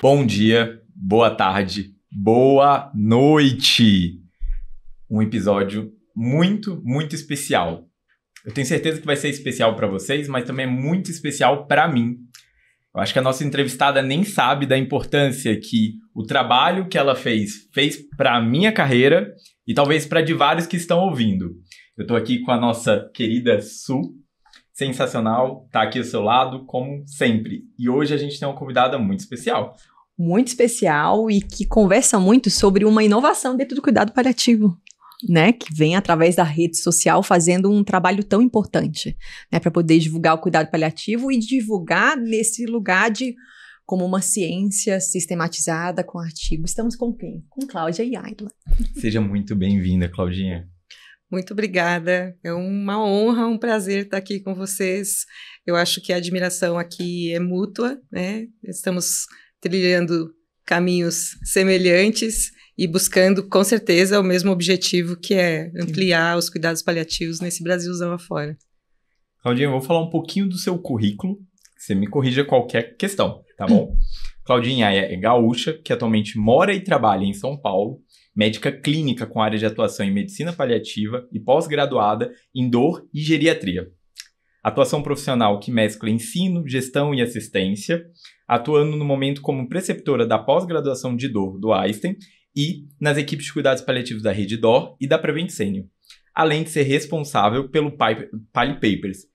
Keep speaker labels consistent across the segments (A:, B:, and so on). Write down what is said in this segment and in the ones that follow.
A: Bom dia, boa tarde, boa noite. Um episódio muito, muito especial. Eu tenho certeza que vai ser especial para vocês, mas também é muito especial para mim. Eu acho que a nossa entrevistada nem sabe da importância que o trabalho que ela fez para a minha carreira e talvez para de vários que estão ouvindo. Eu estou aqui com a nossa querida Su, sensacional, tá aqui ao seu lado, como sempre. E hoje a gente tem uma convidada muito especial.
B: Muito especial e que conversa muito sobre uma inovação dentro do cuidado paliativo, né? Que vem através da rede social fazendo um trabalho tão importante, né? Para poder divulgar o cuidado paliativo e divulgar nesse lugar de como uma ciência sistematizada com artigos. Estamos com quem? Com Cláudia e Ayla.
A: Seja muito bem-vinda, Claudinha.
C: Muito obrigada, é uma honra, um prazer estar aqui com vocês. Eu acho que a admiração aqui é mútua, né? Estamos trilhando caminhos semelhantes e buscando, com certeza, o mesmo objetivo, que é ampliar os cuidados paliativos nesse Brasilzão afora.
A: Claudinha, eu vou falar um pouquinho do seu currículo, você me corrija qualquer questão, tá bom? Claudinha é gaúcha, que atualmente mora e trabalha em São Paulo, médica clínica com área de atuação em medicina paliativa e pós-graduada em dor e geriatria. Atuação profissional que mescla ensino, gestão e assistência, atuando no momento como preceptora da pós-graduação de dor do Einstein e nas equipes de cuidados paliativos da Rede Dor e da Prevent Senior, além de ser responsável pelo Pali Papers,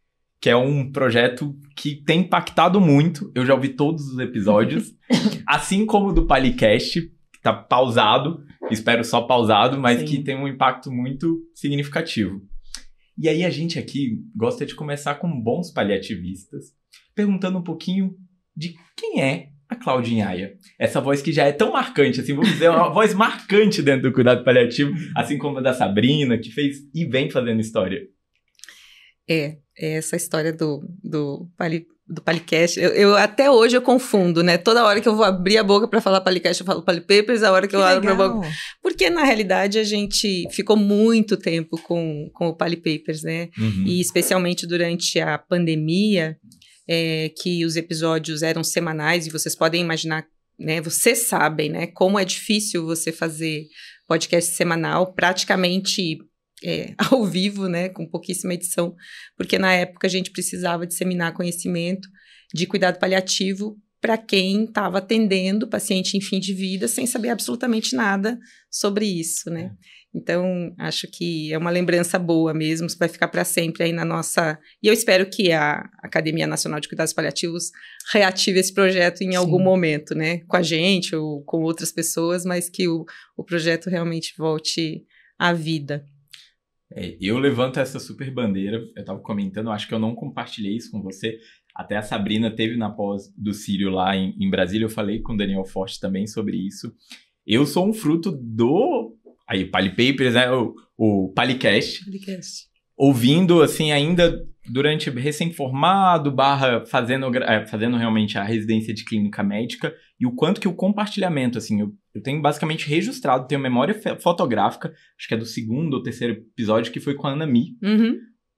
A: que é um projeto que tem impactado muito, eu já ouvi todos os episódios, assim como o do Palicast, que está pausado, espero só pausado, mas Sim. que tem um impacto muito significativo. E aí a gente aqui gosta de começar com bons paliativistas, perguntando um pouquinho de quem é a Claudinha Aia. Essa voz que já é tão marcante, assim, vamos dizer, é uma voz marcante dentro do cuidado paliativo, assim como a da Sabrina, que fez e vem fazendo história.
C: Essa história do Palicast, eu até hoje eu confundo, né? Toda hora que eu vou abrir a boca para falar Palicast, eu falo Palipapers, a hora que eu abro a boca... Porque, na realidade, a gente ficou muito tempo com o Palipapers, né? Uhum. E, especialmente durante a pandemia, que os episódios eram semanais, e vocês podem imaginar, né? Vocês sabem, né? Como é difícil você fazer podcast semanal, praticamente... ao vivo, né, com pouquíssima edição, porque na época a gente precisava disseminar conhecimento de cuidado paliativo para quem estava atendendo paciente em fim de vida sem saber absolutamente nada sobre isso, né? Então, acho que é uma lembrança boa mesmo, vai ficar para sempre aí na nossa... E eu espero que a Academia Nacional de Cuidados Paliativos reative esse projeto em algum momento, né? Com a gente ou com outras pessoas, mas que o projeto realmente volte à vida.
A: Eu levanto essa super bandeira, eu tava comentando, acho que eu não compartilhei isso com você, até a Sabrina teve na pós do Círio lá em Brasília, eu falei com o Daniel Forte também sobre isso. Eu sou um fruto do Palipapers, né, o Palicast. Ouvindo, assim, ainda durante recém-formado, fazendo realmente a residência de clínica médica, e o quanto que o compartilhamento, assim, eu tenho basicamente registrado, tenho memória fotográfica, acho que é do segundo ou terceiro episódio, que foi com a Ana Mi,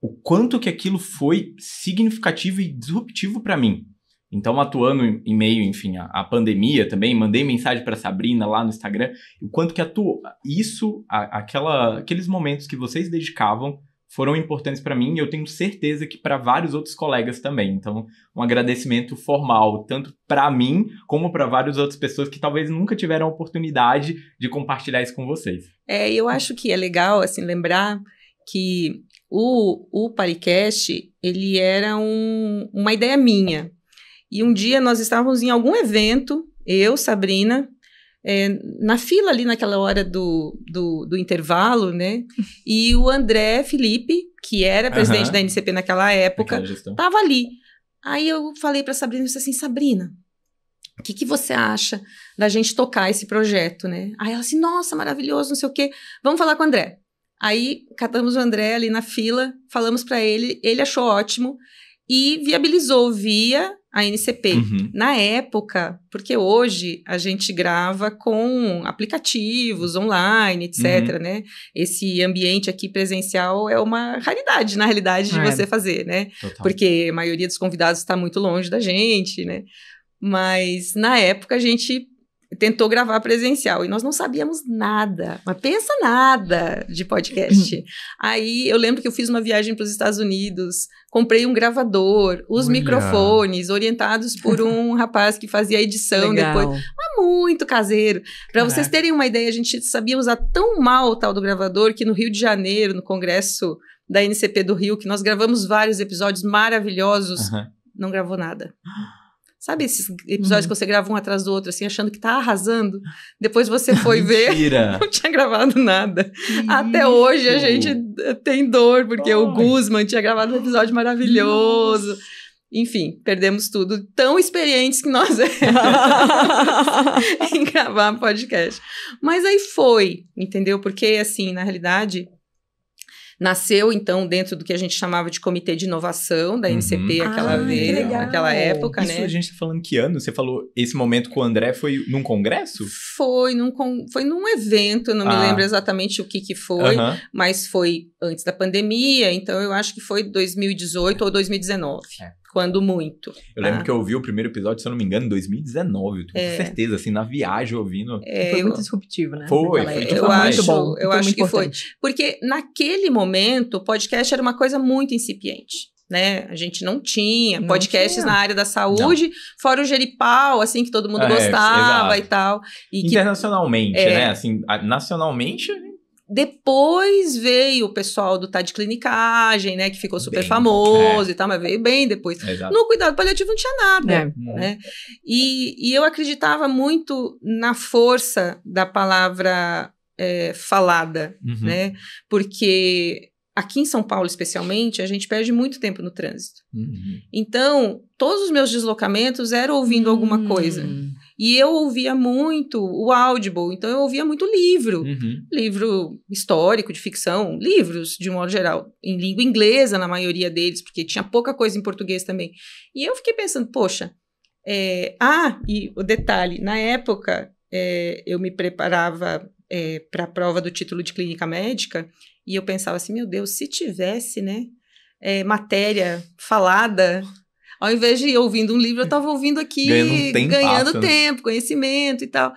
A: o quanto que aquilo foi significativo e disruptivo para mim. Então, atuando em meio, enfim, à pandemia também, mandei mensagem para Sabrina lá no Instagram, o quanto que aqueles momentos que vocês dedicavam foram importantes para mim e eu tenho certeza que para vários outros colegas também. Então, um agradecimento formal, tanto para mim como para várias outras pessoas que talvez nunca tiveram a oportunidade de compartilhar isso com vocês.
C: Eu acho que é legal, assim, lembrar que o Palicast, ele era uma ideia minha. E um dia nós estávamos em algum evento, eu, Sabrina... na fila ali naquela hora do intervalo, né? E o André Felipe, que era presidente da NCP naquela época, estava ali. Aí eu falei para a Sabrina, eu disse assim, Sabrina, o que você acha da gente tocar esse projeto, né? Aí ela assim, nossa, maravilhoso, não sei o quê, vamos falar com o André. Aí catamos o André ali na fila, falamos para ele, ele achou ótimo e viabilizou via a NCP. Na época, porque hoje a gente grava com aplicativos online, etc, né? Esse ambiente aqui presencial é uma raridade, na realidade, de você fazer, né? Total. Porque a maioria dos convidados está muito longe da gente, né? Mas, na época, a gente tentou gravar presencial e nós não sabíamos nada, mas pensa nada de podcast. Aí eu lembro que eu fiz uma viagem para os Estados Unidos, comprei um gravador, os microfones orientados por um rapaz que fazia edição depois, mas muito caseiro. Para vocês terem uma ideia, a gente sabia usar tão mal o tal do gravador que no Rio de Janeiro, no congresso da NCP do Rio, que nós gravamos vários episódios maravilhosos, não gravou nada. Sabe esses episódios que você grava um atrás do outro, assim, achando que tá arrasando? Depois você foi ver, não tinha gravado nada. Até hoje a gente tem dor, porque o Guzman tinha gravado um episódio maravilhoso. Nossa. Enfim, perdemos tudo. Tão experientes que nós em gravar podcast. Mas aí foi, entendeu? Porque, assim, na realidade... Nasceu, então, dentro do que a gente chamava de Comitê de Inovação da NCP naquela época,
A: Isso,
C: né?
A: A gente tá falando que ano? Você falou, esse momento com o André foi num congresso?
C: Foi num evento, não me lembro exatamente o que foi, mas foi antes da pandemia, então eu acho que foi 2018 ou 2019. Quando muito.
A: Eu lembro que eu ouvi o primeiro episódio, se eu não me engano, em 2019. Eu tenho certeza, assim, na viagem ouvindo.
B: Foi muito disruptivo, né?
A: Foi
C: muito bom. Eu acho que foi.
B: Importante.
C: Porque naquele momento, o podcast era uma coisa muito incipiente. Né? A gente não tinha podcasts na área da saúde, fora o Geripau, assim, que todo mundo gostava e tal. E
A: internacionalmente, né? Assim, nacionalmente...
C: Depois veio o pessoal do Tá de Clinicagem, né? Que ficou super famoso e tal, mas veio bem depois.
A: Exato.
C: No cuidado paliativo não tinha nada, né? E eu acreditava muito na força da palavra falada, né? Porque aqui em São Paulo, especialmente, a gente perde muito tempo no trânsito. Então, todos os meus deslocamentos eram ouvindo alguma coisa. E eu ouvia muito o Audible, então eu ouvia muito livro. Livro histórico, de ficção, livros, de um modo geral, em língua inglesa, na maioria deles, porque tinha pouca coisa em português também. E eu fiquei pensando, poxa... e o detalhe, na época, eu me preparava para a prova do título de clínica médica, e eu pensava assim, meu Deus, se tivesse, né, matéria falada... Ao invés de ir ouvindo um livro, eu estava ouvindo aqui, ganhando tempo, conhecimento e tal.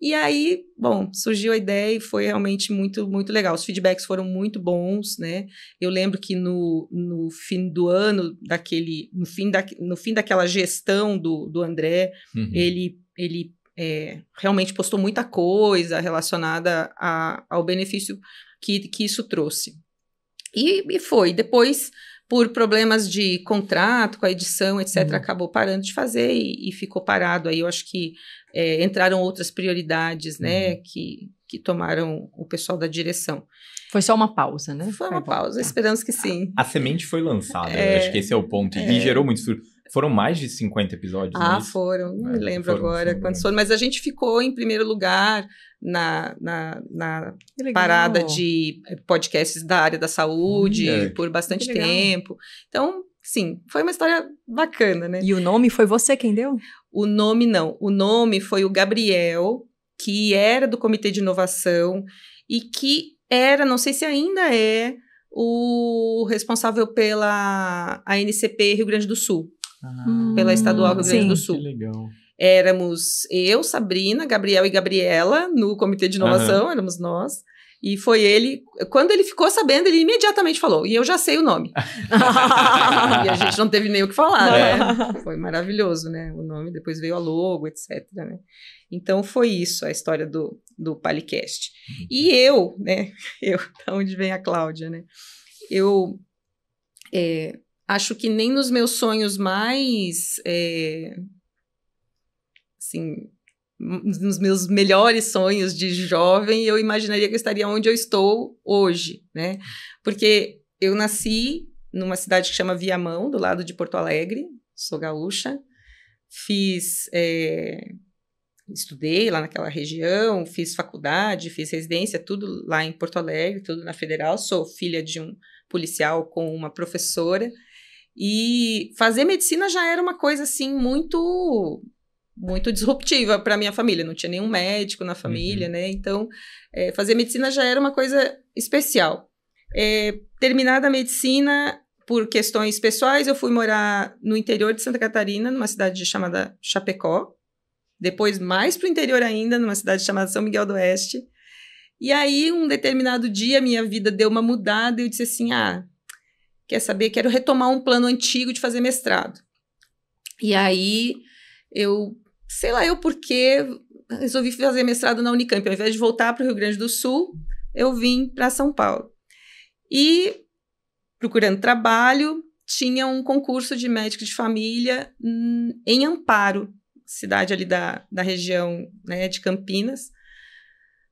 C: E aí, bom, surgiu a ideia e foi realmente muito, muito legal. Os feedbacks foram muito bons, né? Eu lembro que no fim do ano, no fim daquela gestão do André, ele realmente postou muita coisa relacionada ao benefício que isso trouxe. E foi. Depois... por problemas de contrato com a edição, etc., acabou parando de fazer e ficou parado. Aí eu acho que entraram outras prioridades, né, que tomaram o pessoal da direção.
B: Foi só uma pausa, né?
C: Foi uma pausa, esperamos que sim.
A: A semente foi lançada, eu acho que esse é o ponto, e gerou muito estudo. Foram mais de 50 episódios, né?
C: Foram, não me lembro agora quantos foram, mas a gente ficou em primeiro lugar na parada de podcasts da área da saúde por bastante tempo. Então, sim, foi uma história bacana, né?
B: E o nome foi você quem deu?
C: O nome não, o nome foi o Gabriel, que era do Comitê de Inovação e que era, não sei se ainda é, o responsável pela ANCP Rio Grande do Sul. Pela Estadual Rio Grande do Sul.
A: Que legal.
C: Éramos eu, Sabrina, Gabriel e Gabriela no Comitê de Inovação, éramos nós. E foi ele, quando ele ficou sabendo, ele imediatamente falou, e eu já sei o nome. E a gente não teve nem o que falar, né? Foi maravilhoso, né? O nome, depois veio a logo, etc, né? Então foi isso, a história do Palicast. E eu, né? Da onde vem a Cláudia, né? Eu acho que nem nos meus sonhos mais, assim, nos meus melhores sonhos de jovem, eu imaginaria que eu estaria onde eu estou hoje, né? Porque eu nasci numa cidade que chama Viamão, do lado de Porto Alegre, sou gaúcha, estudei lá naquela região, fiz faculdade, fiz residência, tudo lá em Porto Alegre, tudo na Federal, sou filha de um policial com uma professora, e fazer medicina já era uma coisa, assim, muito, muito disruptiva para minha família. Não tinha nenhum médico na família, né? Então, fazer medicina já era uma coisa especial. Terminada a medicina, por questões pessoais, eu fui morar no interior de Santa Catarina, numa cidade chamada Chapecó. Depois, mais para o interior ainda, numa cidade chamada São Miguel do Oeste. E aí, um determinado dia, minha vida deu uma mudada e eu disse assim, quer saber, quero retomar um plano antigo de fazer mestrado. E aí, sei lá eu porquê, resolvi fazer mestrado na Unicamp. Ao invés de voltar para o Rio Grande do Sul, eu vim para São Paulo. E, procurando trabalho, tinha um concurso de médico de família em Amparo, cidade ali da região, né, de Campinas.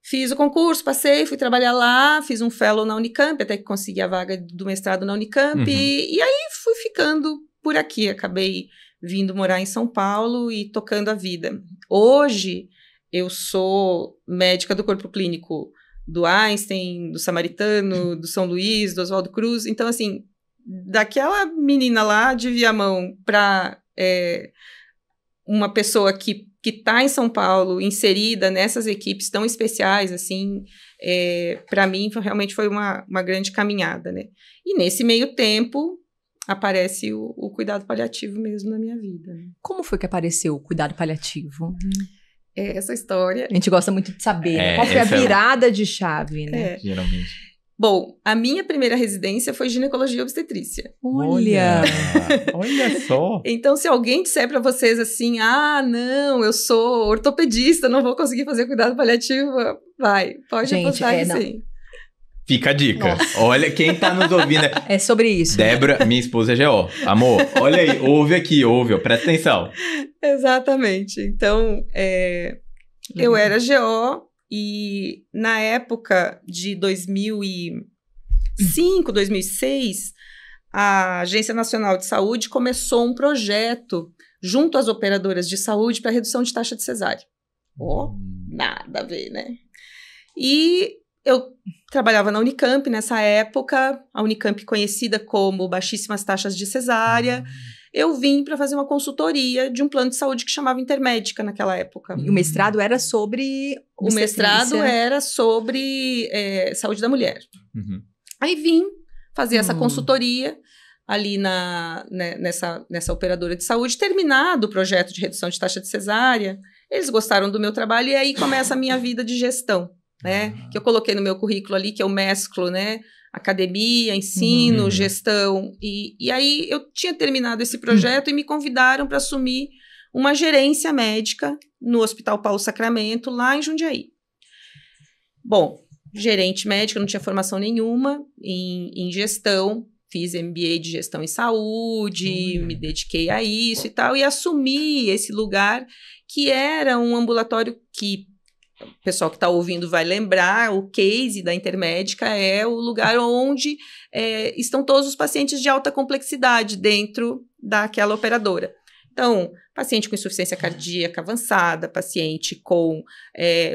C: Fiz o concurso, passei, fui trabalhar lá, fiz um fellow na Unicamp, até que consegui a vaga do mestrado na Unicamp, e aí fui ficando por aqui, acabei vindo morar em São Paulo e tocando a vida. Hoje, eu sou médica do corpo clínico do Einstein, do Samaritano, do São Luís, do Oswaldo Cruz, então, assim, daquela menina lá de Viamão para uma pessoa que está em São Paulo, inserida nessas equipes tão especiais, assim, para mim realmente foi uma grande caminhada, né? E nesse meio tempo aparece o cuidado paliativo mesmo na minha vida.
B: Como foi que apareceu o cuidado paliativo?
C: Essa história...
B: A gente gosta muito de saber, qual foi a virada de chave, né?
A: Geralmente.
C: Bom, a minha primeira residência foi ginecologia e obstetrícia.
B: Olha
A: só.
C: Então, se alguém disser para vocês assim, não, eu sou ortopedista, não vou conseguir fazer cuidado paliativo, pode apostar que sim.
A: Fica a dica. Nossa. Olha, quem tá nos ouvindo...
B: É sobre isso.
A: Débora, minha esposa é GO. Amor, olha aí, ouve aqui, presta atenção.
C: Exatamente. Então, eu era GO... E na época de 2005, 2006, a Agência Nacional de Saúde começou um projeto junto às operadoras de saúde para redução de taxa de cesárea. Nada a ver, né? E eu trabalhava na Unicamp nessa época, a Unicamp conhecida como baixíssimas taxas de cesárea. Eu vim para fazer uma consultoria de um plano de saúde que chamava Intermédica naquela época.
B: E o mestrado era sobre...
C: O mestrado era sobre saúde da mulher. Aí vim fazer essa consultoria ali nessa operadora de saúde. Terminado o projeto de redução de taxa de cesárea, eles gostaram do meu trabalho e aí começa a minha vida de gestão, né? Que eu coloquei no meu currículo ali, que eu mesclo, né? Academia, ensino, gestão. E aí eu tinha terminado esse projeto e me convidaram para assumir uma gerência médica no Hospital Paulo Sacramento, lá em Jundiaí. Bom, gerente médica, não tinha formação nenhuma em gestão, fiz MBA de gestão em saúde, me dediquei a isso e tal, e assumi esse lugar que era um ambulatório que... O pessoal que está ouvindo vai lembrar, o case da Intermédica é o lugar onde estão todos os pacientes de alta complexidade dentro daquela operadora. Então, paciente com insuficiência cardíaca avançada, paciente com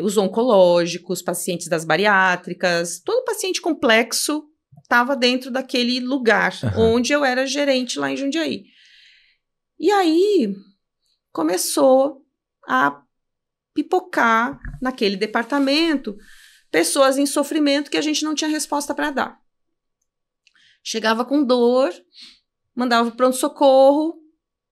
C: os oncológicos, pacientes das bariátricas, todo paciente complexo estava dentro daquele lugar onde eu era gerente lá em Jundiaí. E aí, começou a pipocar naquele departamento pessoas em sofrimento que a gente não tinha resposta para dar. Chegava com dor, mandava para o pronto-socorro,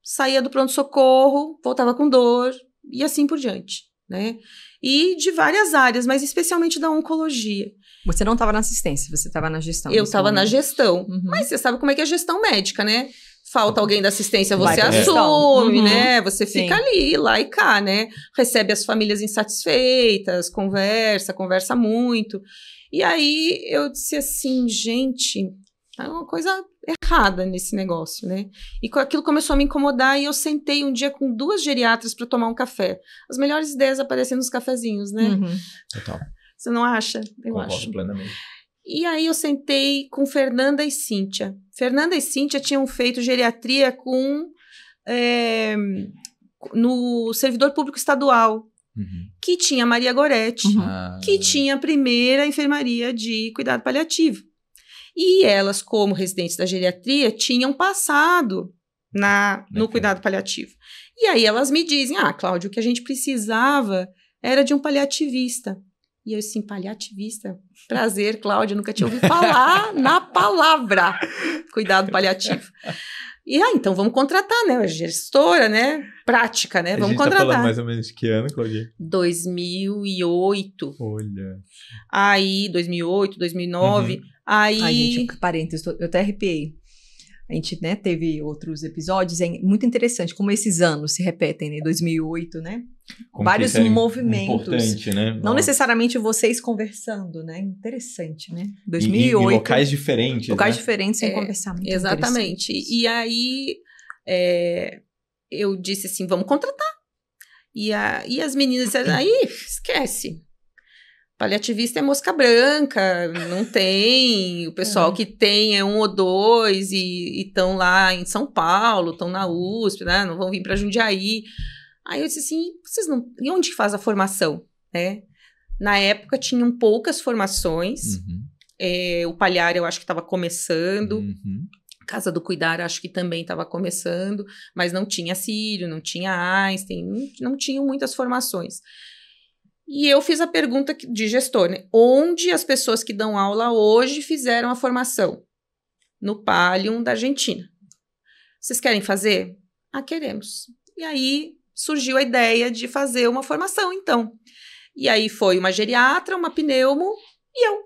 C: saía do pronto-socorro, voltava com dor e assim por diante, né? E de várias áreas, mas especialmente da oncologia.
B: Você não estava na assistência, você estava na gestão.
C: Eu estava na gestão, mas você sabe como é que é a gestão médica, né? Falta alguém da assistência, você assume, né? Você fica ali, lá e cá, né? Recebe as famílias insatisfeitas, conversa muito. E aí eu disse assim, gente, há uma coisa errada nesse negócio, né? E aquilo começou a me incomodar e eu sentei um dia com 2 geriatras para tomar um café. As melhores ideias aparecendo nos cafezinhos, né?
A: Total.
C: Você não acha? Eu acho. Plenamente. E aí eu sentei com Fernanda e Cíntia. Fernanda e Cíntia tinham feito geriatria no servidor público estadual, que tinha Maria Goretti, que tinha a primeira enfermaria de cuidado paliativo. E elas, como residentes da geriatria, tinham passado no cuidado paliativo. E aí elas me dizem, Cláudio, o que a gente precisava era de um paliativista. E eu assim, paliativista? Prazer, Cláudia, nunca tinha ouvido falar na palavra cuidado paliativo. E então vamos contratar, né? Gestora, né? Prática, né? Vamos contratar.
A: Tá falando mais ou menos de que ano, Claudinha?
C: 2008.
A: Olha.
C: Aí, 2008, 2009. Aí...
B: Ai, gente, parênteses, eu até arrepiei. A gente, né, teve outros episódios, é muito interessante como esses anos se repetem, né? 2008, né?
A: Como
B: vários movimentos.
A: Importante, né?
B: Não necessariamente vocês conversando, né? Interessante, né? 2008.
A: Em locais diferentes.
B: Locais
A: né?
B: diferentes sem conversar. Muito
C: exatamente. E aí, eu disse assim, vamos contratar. E as meninas disseram, aí, esquece. Paliativista é mosca branca, não tem. O pessoal que tem é 1 ou 2 e estão lá em São Paulo, estão na USP, né? Não vão vir para Jundiaí. Aí eu disse assim, vocês não... E onde que faz a formação, né? Na época tinham poucas formações. O Palhar eu acho que estava começando. Casa do Cuidar acho que também estava começando. Mas não tinha Sírio, não tinha Einstein, não tinham muitas formações. E eu fiz a pergunta de gestor, né? Onde as pessoas que dão aula hoje fizeram a formação? No Pallium da Argentina. Vocês querem fazer? Ah, queremos. E aí surgiu a ideia de fazer uma formação, então. E aí foi uma geriatra, uma pneumo e eu.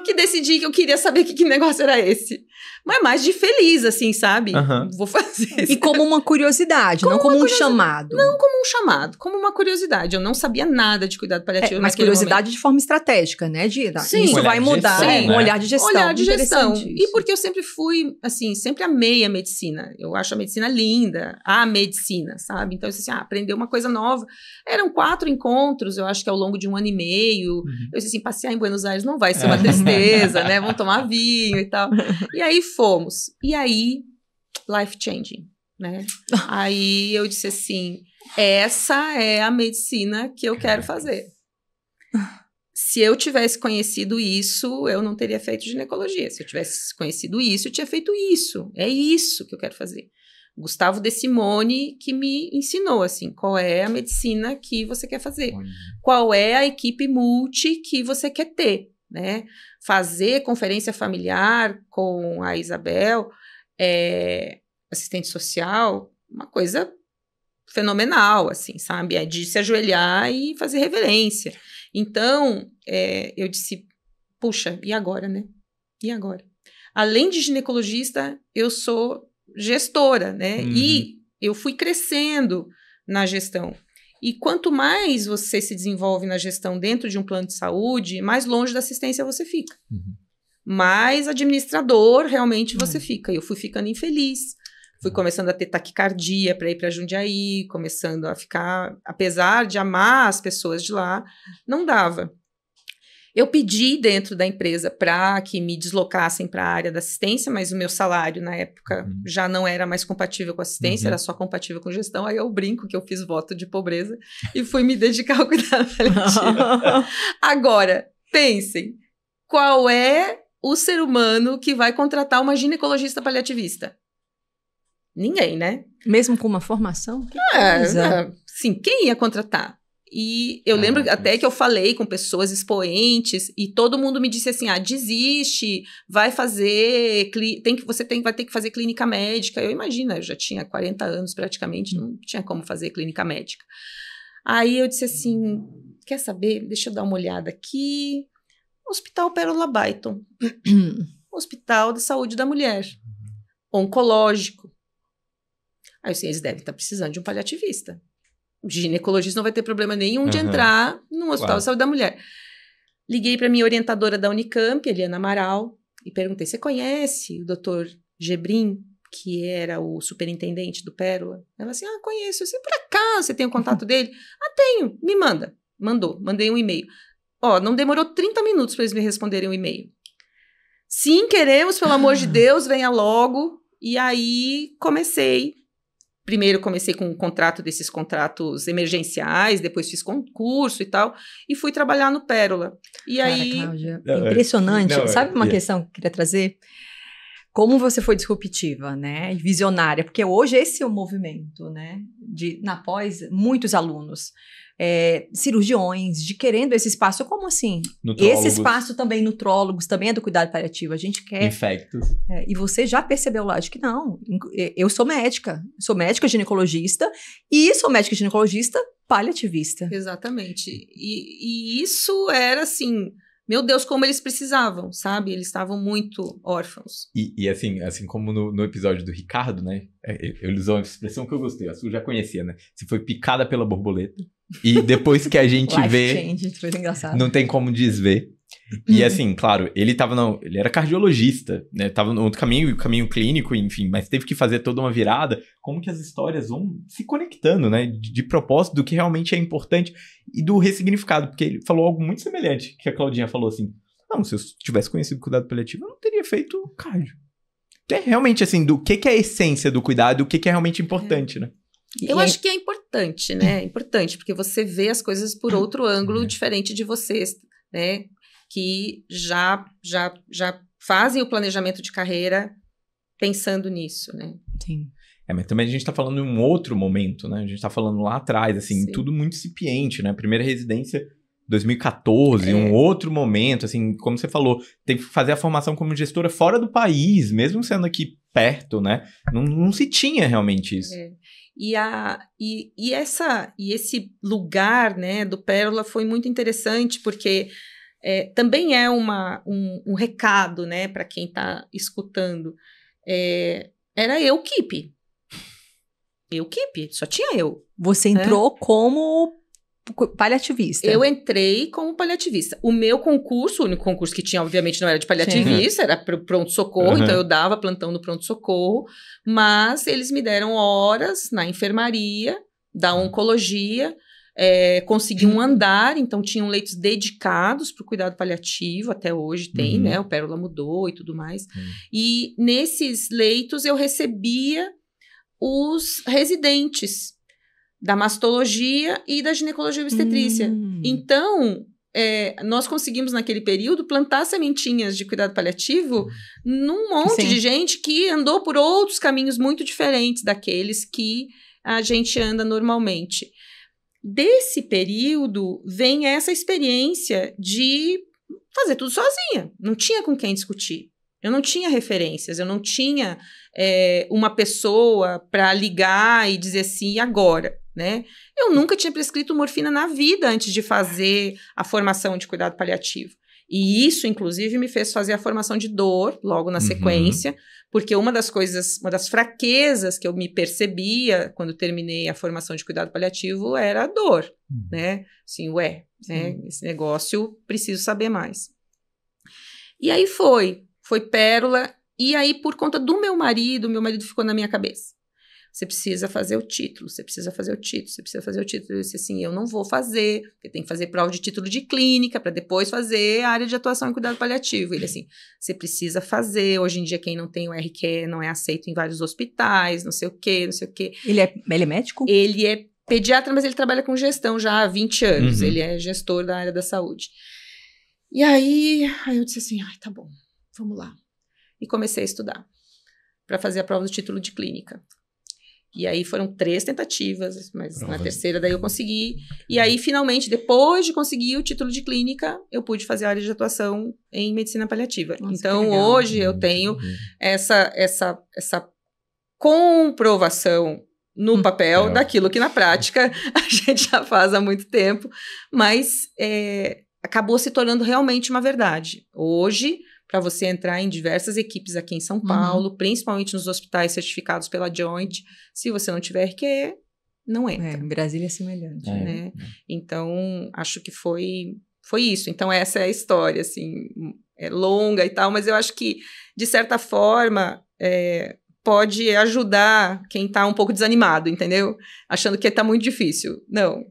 C: Que decidi que eu queria saber que negócio era esse. Mas mais de feliz, assim, sabe? Vou fazer.
B: E como uma curiosidade, não como um chamado.
C: Não como um chamado, como uma curiosidade. Eu não sabia nada de cuidado paliativo.
B: Mas curiosidade
C: momento.
B: De forma estratégica, né?
C: Sim,
B: isso vai mudar.
A: Gestão,
B: um olhar de gestão.
C: Olhar de gestão. E porque eu sempre fui, assim, sempre amei a medicina. Eu acho a medicina linda, a medicina, sabe? Então, eu disse assim, aprender uma coisa nova. Eram 4 encontros, eu acho que ao longo de 1 ano e meio. Eu disse assim, passear em Buenos Aires não vai ser uma tristeza, né? Vamos tomar vinho e tal. E aí fomos. E aí, life changing, né? Aí eu disse assim, essa é a medicina que eu quero fazer. Se eu tivesse conhecido isso, eu não teria feito ginecologia. Se eu tivesse conhecido isso, eu tinha feito isso. É isso que eu quero fazer. Gustavo De Simone que me ensinou, assim, qual é a medicina que você quer fazer. Qual é a equipe multi que você quer ter, né? Fazer conferência familiar com a Isabel, assistente social, uma coisa fenomenal, assim, sabe? É de se ajoelhar e fazer reverência. Então, eu disse, puxa, e agora, né? E agora? Além de ginecologista, eu sou gestora, né? E eu fui crescendo na gestão. E quanto mais você se desenvolve na gestão dentro de um plano de saúde, mais longe da assistência você fica. Mais administrador realmente você fica. Eu fui ficando infeliz. Fui começando a ter taquicardia para ir para Jundiaí, começando a ficar... Apesar de amar as pessoas de lá, não dava. Eu pedi dentro da empresa para que me deslocassem para a área da assistência, mas o meu salário na época já não era mais compatível com assistência, era só compatível com gestão. Aí eu brinco que eu fiz voto de pobreza e fui me dedicar ao cuidado paliativo. Agora, pensem, qual é o ser humano que vai contratar uma ginecologista paliativista? Ninguém, né?
B: Mesmo com uma formação?
C: Sim, quem ia contratar? E eu lembro até que eu falei com pessoas expoentes e todo mundo me disse assim, desiste, vai fazer, vai ter que fazer clínica médica. Eu imagino, eu já tinha 40 anos praticamente, não tinha como fazer clínica médica. Aí eu disse assim, quer saber? Deixa eu dar uma olhada aqui. Hospital Pérola Baiton. Hospital de Saúde da Mulher. Oncológico. Aí eu disse, eles devem estar precisando de um paliativista. O ginecologista não vai ter problema nenhum de entrar no Hospital de Saúde da Mulher. Liguei para minha orientadora da Unicamp, Eliana Amaral, e perguntei, você conhece o Dr. Gebrim, que era o superintendente do Pérola? Ela assim, conheço. Eu disse, por acaso você tem o contato dele? Tenho, me manda. Mandei um e-mail. Não demorou 30 minutos para eles me responderem o e-mail. Sim, queremos, pelo amor de Deus, venha logo. E aí Primeiro comecei com um contrato desses contratos emergenciais, depois fiz concurso e tal, e fui trabalhar no Pérola. E aí...
B: Cláudia, impressionante. Sabe uma questão que eu queria trazer? Como você foi disruptiva, né? E visionária, porque hoje esse é o movimento, né? Na pós, muitos alunos cirurgiões, de querendo esse espaço. Como assim?
A: Nutrólogos.
B: Esse espaço também, nutrólogos, também é do cuidado paliativo. A gente quer...
A: Infectos.
B: E você já percebeu lá de que não. Eu sou médica ginecologista e sou médica ginecologista paliativista.
C: Exatamente. E isso era assim... Meu Deus, como eles precisavam, sabe? Eles estavam muito órfãos.
A: E assim como no episódio do Ricardo, né? Ele usou uma expressão que eu gostei. A Su já conhecia, né? Você foi picada pela borboleta. E depois que a gente vê...
B: Change, foi engraçado.
A: Não tem como desver. E assim, claro, ele era cardiologista, né? Tava no outro caminho, caminho clínico, enfim, mas teve que fazer toda uma virada. Como que as histórias vão se conectando, né? De propósito, do que realmente é importante e do ressignificado, porque ele falou algo muito semelhante, que a Claudinha falou assim, não, se eu tivesse conhecido cuidado paliativo, eu não teria feito cardio. É realmente assim, do que é a essência do cuidado, o que é realmente importante, né?
C: Eu acho que é importante, né? É importante, porque você vê as coisas por outro ângulo diferente de vocês, né? Que já fazem o planejamento de carreira pensando nisso, né?
B: Sim.
A: Mas também a gente tá falando em um outro momento, né? A gente tá falando lá atrás, assim,
C: Sim.
A: tudo muito incipiente, né? Primeira residência, 2014, um outro momento, assim, como você falou, tem que fazer a formação como gestora fora do país, mesmo sendo aqui perto, né? Não se tinha realmente isso.
C: E esse lugar, né, do Pérola foi muito interessante, porque também é um recado, né, para quem está escutando. Era Equipe, só tinha eu.
B: Você entrou como paliativista.
C: Eu entrei como paliativista. O meu concurso, o único concurso que tinha, obviamente, não era de paliativista, era para pronto-socorro, então eu dava plantão no pronto-socorro, mas eles me deram horas na enfermaria, da oncologia, consegui um andar, então tinham leitos dedicados para o cuidado paliativo, até hoje tem, né? O Pérola mudou e tudo mais. E nesses leitos eu recebia os residentes da mastologia e da ginecologia obstetrícia. Então, nós conseguimos naquele período plantar sementinhas de cuidado paliativo num monte de gente que andou por outros caminhos muito diferentes daqueles que a gente anda normalmente. Desse período vem essa experiência de fazer tudo sozinha. Não tinha com quem discutir. Eu não tinha referências, eu não tinha uma pessoa para ligar e dizer assim, e agora? Né? Eu nunca tinha prescrito morfina na vida antes de fazer a formação de cuidado paliativo. E isso, inclusive, me fez fazer a formação de dor logo na sequência, porque uma das fraquezas que eu me percebia quando terminei a formação de cuidado paliativo era a dor, né? Assim, né? Esse negócio, preciso saber mais. E aí foi Pérola, e aí por conta do meu marido ficou na minha cabeça. Você precisa fazer o título, você precisa fazer o título. Eu disse assim, eu não vou fazer, porque tem que fazer prova de título de clínica para depois fazer a área de atuação em cuidado paliativo. Ele assim, você precisa fazer, hoje em dia quem não tem o RQE não é aceito em vários hospitais, não sei o quê.
B: Ele é médico?
C: Ele é pediatra, mas ele trabalha com gestão já há 20 anos, ele é gestor da área da saúde. E aí eu disse assim, tá bom, vamos lá. E comecei a estudar para fazer a prova do título de clínica. E aí foram 3 tentativas, mas na terceira daí eu consegui. E aí, finalmente, depois de conseguir o título de clínica, eu pude fazer a área de atuação em medicina paliativa. Nossa, então, hoje eu tenho essa comprovação no papel daquilo que na prática a gente já faz há muito tempo, mas acabou se tornando realmente uma verdade. Hoje, para você entrar em diversas equipes aqui em São Paulo, principalmente nos hospitais certificados pela Joint, se você não tiver RQE, não entra.
B: Em Brasília é semelhante.
C: Né? Então, acho que foi isso. Então, essa é a história, assim, é longa e tal, mas eu acho que, de certa forma, pode ajudar quem está um pouco desanimado, entendeu? Achando que está muito difícil. Não,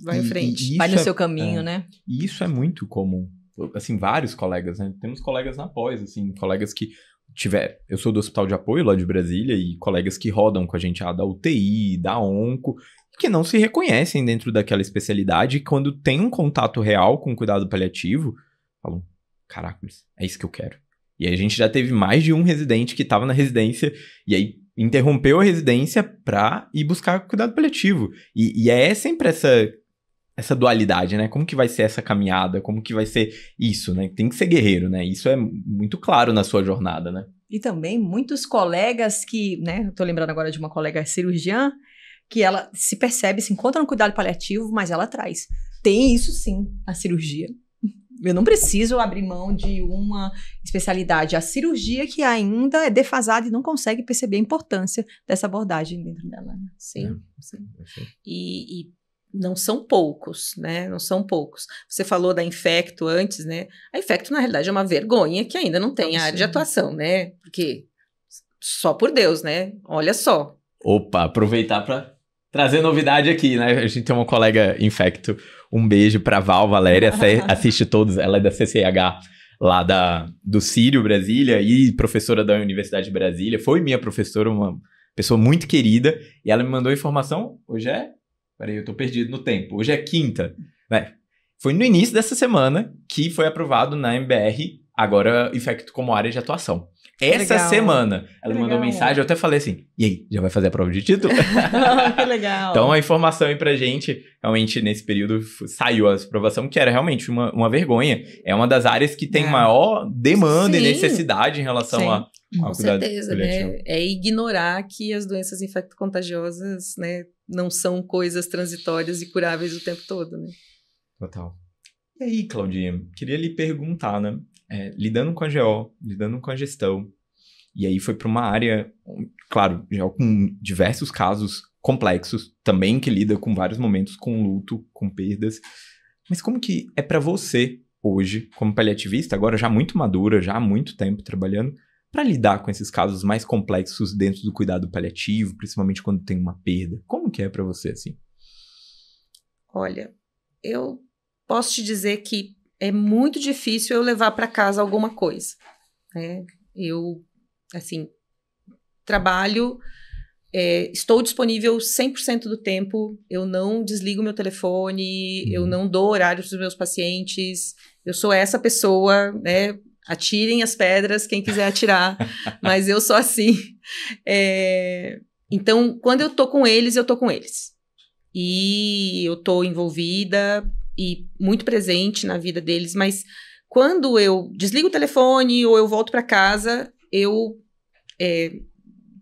C: vai em frente.
B: Vai no seu caminho, né?
A: E isso é muito comum. Assim, vários colegas, né? Temos colegas na pós, assim, colegas que eu sou do Hospital de Apoio lá de Brasília e colegas que rodam com a gente da UTI, da onco, que não se reconhecem dentro daquela especialidade e quando tem um contato real com o cuidado paliativo, falam, caraca, é isso que eu quero. E aí a gente já teve mais de um residente que estava na residência e aí interrompeu a residência para ir buscar cuidado paliativo. E é sempre essa dualidade, né? Como que vai ser essa caminhada? Como que vai ser isso, né? Tem que ser guerreiro, né? Isso é muito claro na sua jornada, né?
B: E também muitos colegas que, né? Eu tô lembrando agora de uma colega cirurgiã, que ela se percebe, se encontra no cuidado paliativo, mas ela traz. Tem isso sim, a cirurgia. Eu não preciso abrir mão de uma especialidade. A cirurgia que ainda é defasada e não consegue perceber a importância dessa abordagem dentro dela.
C: Sim, sim. E não são poucos, né? Não são poucos. Você falou da Infecto antes, né? A Infecto, na realidade, é uma vergonha que ainda não tem área de atuação, né? Porque, só por Deus, né? Olha só.
A: Opa, aproveitar para trazer novidade aqui, né? A gente tem uma colega Infecto. Um beijo pra Val, Valéria, assiste todos, ela é da CCH lá do Sírio, Brasília, e professora da Universidade de Brasília, foi minha professora, uma pessoa muito querida, e ela me mandou informação, hoje é... Peraí, eu tô perdido no tempo, hoje é quinta, né? Foi no início dessa semana que foi aprovado na MBR, agora Infecto como área de atuação. Essa
B: legal.
A: Semana, ela me mandou mensagem, eu até falei assim, e aí, já vai fazer a prova de título?
B: Que legal.
A: Então, a informação aí pra gente, realmente, nesse período, saiu a aprovação, que era realmente uma vergonha. É uma das áreas que tem maior demanda e necessidade em relação ao
C: Com
A: cuidado
C: certeza,
A: paliativo.
C: né? É ignorar que as doenças infecto-contagiosas, né, não são coisas transitórias e curáveis o tempo todo, né?
A: Total. E aí, Claudinha, queria lhe perguntar, né? Lidando com a GO, lidando com a gestão, e aí foi para uma área, claro, já com diversos casos complexos, também que lida com vários momentos com luto, com perdas, mas como que é para você hoje, como paliativista, agora já muito madura, já há muito tempo trabalhando, para lidar com esses casos mais complexos dentro do cuidado paliativo, principalmente quando tem uma perda? Como que é para você, assim?
C: Olha, eu posso te dizer que é muito difícil eu levar para casa alguma coisa, né? Eu, assim, trabalho, estou disponível 100% do tempo, eu não desligo meu telefone, eu não dou horário para os meus pacientes, eu sou essa pessoa, né? Atirem as pedras, quem quiser atirar, mas eu sou assim. Então, quando eu tô com eles, eu tô com eles. E eu tô envolvida e muito presente na vida deles, mas quando eu desligo o telefone ou eu volto para casa, eu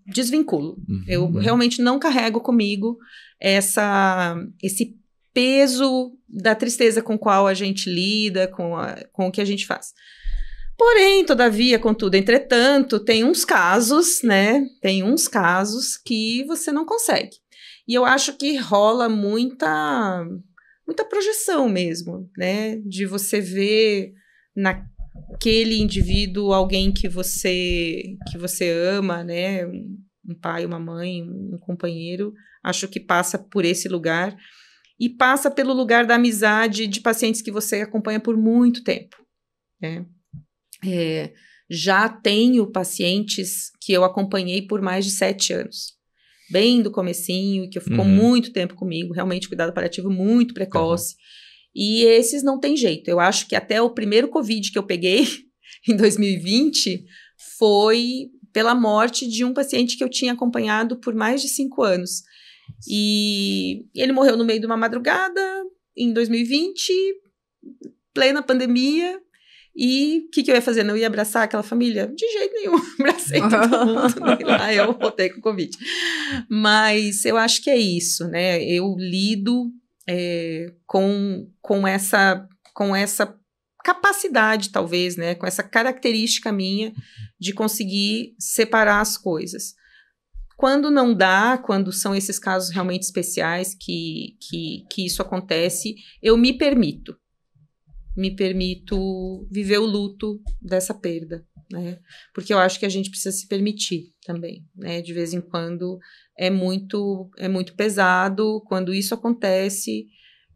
C: desvinculo. Eu realmente não carrego comigo esse peso da tristeza com o qual a gente lida, com o que a gente faz. Porém, todavia, contudo, entretanto, tem uns casos, né? Tem uns casos que você não consegue. E eu acho que rola muita projeção mesmo, né? De você ver naquele indivíduo alguém que você ama, né? Um pai, uma mãe, um companheiro. Acho que passa por esse lugar. E passa pelo lugar da amizade de pacientes que você acompanha por muito tempo, né? Já tenho pacientes que eu acompanhei por mais de 7 anos. Bem do comecinho, que ficou muito tempo comigo, realmente cuidado paliativo muito precoce. E esses não tem jeito. Eu acho que até o primeiro Covid que eu peguei, em 2020, foi pela morte de um paciente que eu tinha acompanhado por mais de 5 anos. E ele morreu no meio de uma madrugada, em 2020, plena pandemia. E o que eu ia fazer? Não ia abraçar aquela família? De jeito nenhum. Abracei todo mundo. E lá eu voltei com o Covid. Mas eu acho que é isso, né? Eu lido com essa capacidade, talvez, né? Com essa característica minha de conseguir separar as coisas. Quando não dá, quando são esses casos realmente especiais que isso acontece, eu me permito viver o luto dessa perda, né? Porque eu acho que a gente precisa se permitir também, né? De vez em quando é muito pesado. Quando isso acontece,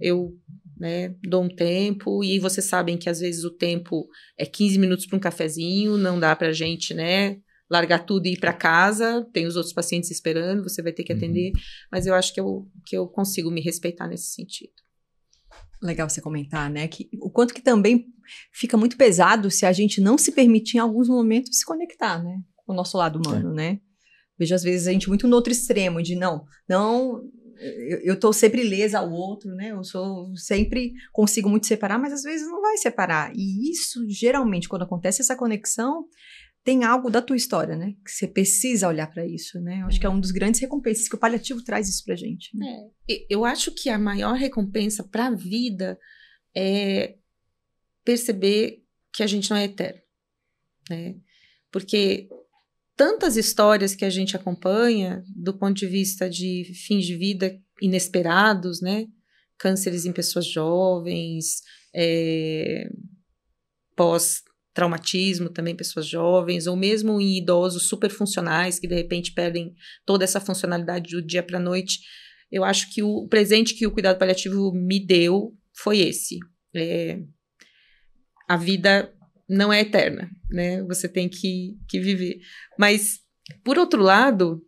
C: eu, né, dou um tempo, e vocês sabem que às vezes o tempo é 15 minutos para um cafezinho, não dá pra gente, né, largar tudo e ir para casa, tem os outros pacientes esperando, você vai ter que atender, mas eu acho que eu consigo me respeitar nesse sentido.
B: Legal você comentar, né? Que o quanto que também fica muito pesado se a gente não se permitir em alguns momentos se conectar, né? Com o nosso lado humano, né? Vejo, às vezes, a gente muito no outro extremo, de não, eu tô sempre ilesa ao outro, né? Eu sempre consigo muito separar, mas às vezes não vai separar. E isso, geralmente, quando acontece essa conexão, tem algo da tua história, né? Que você precisa olhar para isso, né? Eu acho que é um dos grandes recompensas que o paliativo traz isso pra gente. Né?
C: Eu acho que a maior recompensa para a vida é perceber que a gente não é eterno, né? Porque tantas histórias que a gente acompanha do ponto de vista de fins de vida inesperados, né? Cânceres em pessoas jovens, pós-traumatismo também, pessoas jovens, ou mesmo em idosos superfuncionais que de repente perdem toda essa funcionalidade do dia para a noite. Eu acho que o presente que o cuidado paliativo me deu foi esse. A vida não é eterna, né? Você tem que viver. Mas, por outro lado,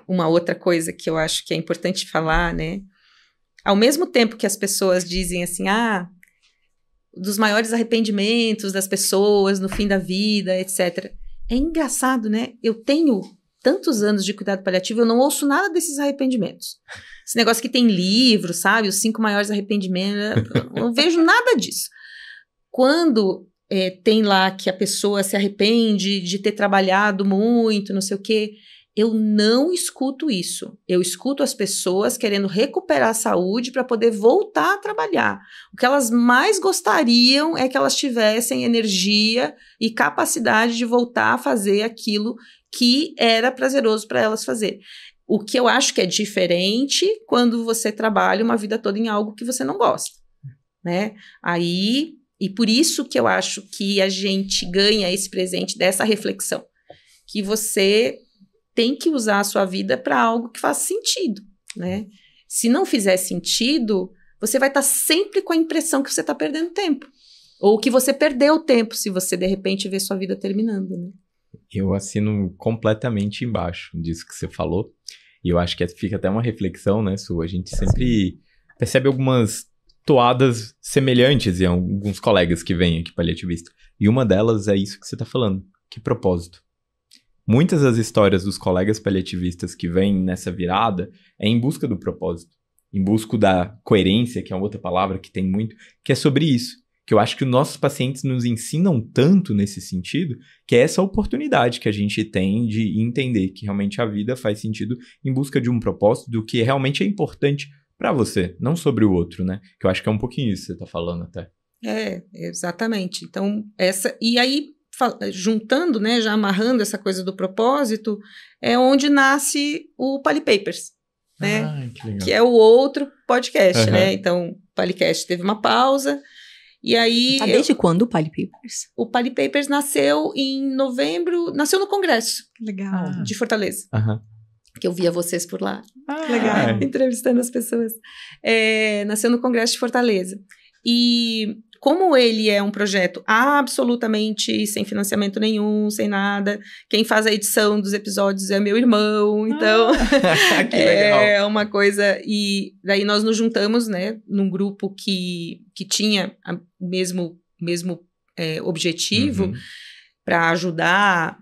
C: uma outra coisa que eu acho que é importante falar, né? Ao mesmo tempo que as pessoas dizem assim, dos maiores arrependimentos das pessoas no fim da vida, etc. É engraçado, né? Eu tenho tantos anos de cuidado paliativo, eu não ouço nada desses arrependimentos. Esse negócio que tem livro, sabe? Os 5 maiores arrependimentos, eu não vejo nada disso. Quando tem lá que a pessoa se arrepende de ter trabalhado muito, não sei o quê, eu não escuto isso. Eu escuto as pessoas querendo recuperar a saúde para poder voltar a trabalhar. O que elas mais gostariam é que elas tivessem energia e capacidade de voltar a fazer aquilo que era prazeroso para elas fazer. O que eu acho que é diferente quando você trabalha uma vida toda em algo que você não gosta, né? E por isso que eu acho que a gente ganha esse presente dessa reflexão, que você tem que usar a sua vida para algo que faça sentido, né? Se não fizer sentido, você vai estar sempre com a impressão que você está perdendo tempo, ou que você perdeu tempo se você, de repente, vê sua vida terminando, né?
A: Eu assino completamente embaixo disso que você falou, e eu acho que fica até uma reflexão, né, Su? A gente sempre percebe algumas toadas semelhantes em alguns colegas que vêm aqui paliativista. E uma delas é isso que você está falando. Que propósito? Muitas das histórias dos colegas paliativistas que vêm nessa virada é em busca do propósito. Em busca da coerência, que é uma outra palavra que tem muito, que é sobre isso. Que eu acho que os nossos pacientes nos ensinam tanto nesse sentido, que é essa oportunidade que a gente tem de entender que realmente a vida faz sentido em busca de um propósito, do que realmente é importante para você, não sobre o outro, né? Que eu acho que é um pouquinho isso que você tá falando até.
C: Exatamente. Então, e aí, juntando, né, já amarrando essa coisa do propósito, é onde nasce o Pali Papers, né?
A: Que legal.
C: Que é o outro podcast, né? Então, o Palicast teve uma pausa, e aí...
B: Desde quando o Pali Papers?
C: O Pali Papers nasceu em novembro, nasceu no Congresso.
B: Legal.
C: De Fortaleza. Que eu via vocês por lá.
B: Legal.
C: Entrevistando as pessoas. Nasceu no Congresso de Fortaleza. E como ele é um projeto absolutamente sem financiamento nenhum, sem nada, quem faz a edição dos episódios é meu irmão, então
A: que legal.
C: É uma coisa. E daí nós nos juntamos, né, num grupo que tinha o mesmo objetivo, para ajudar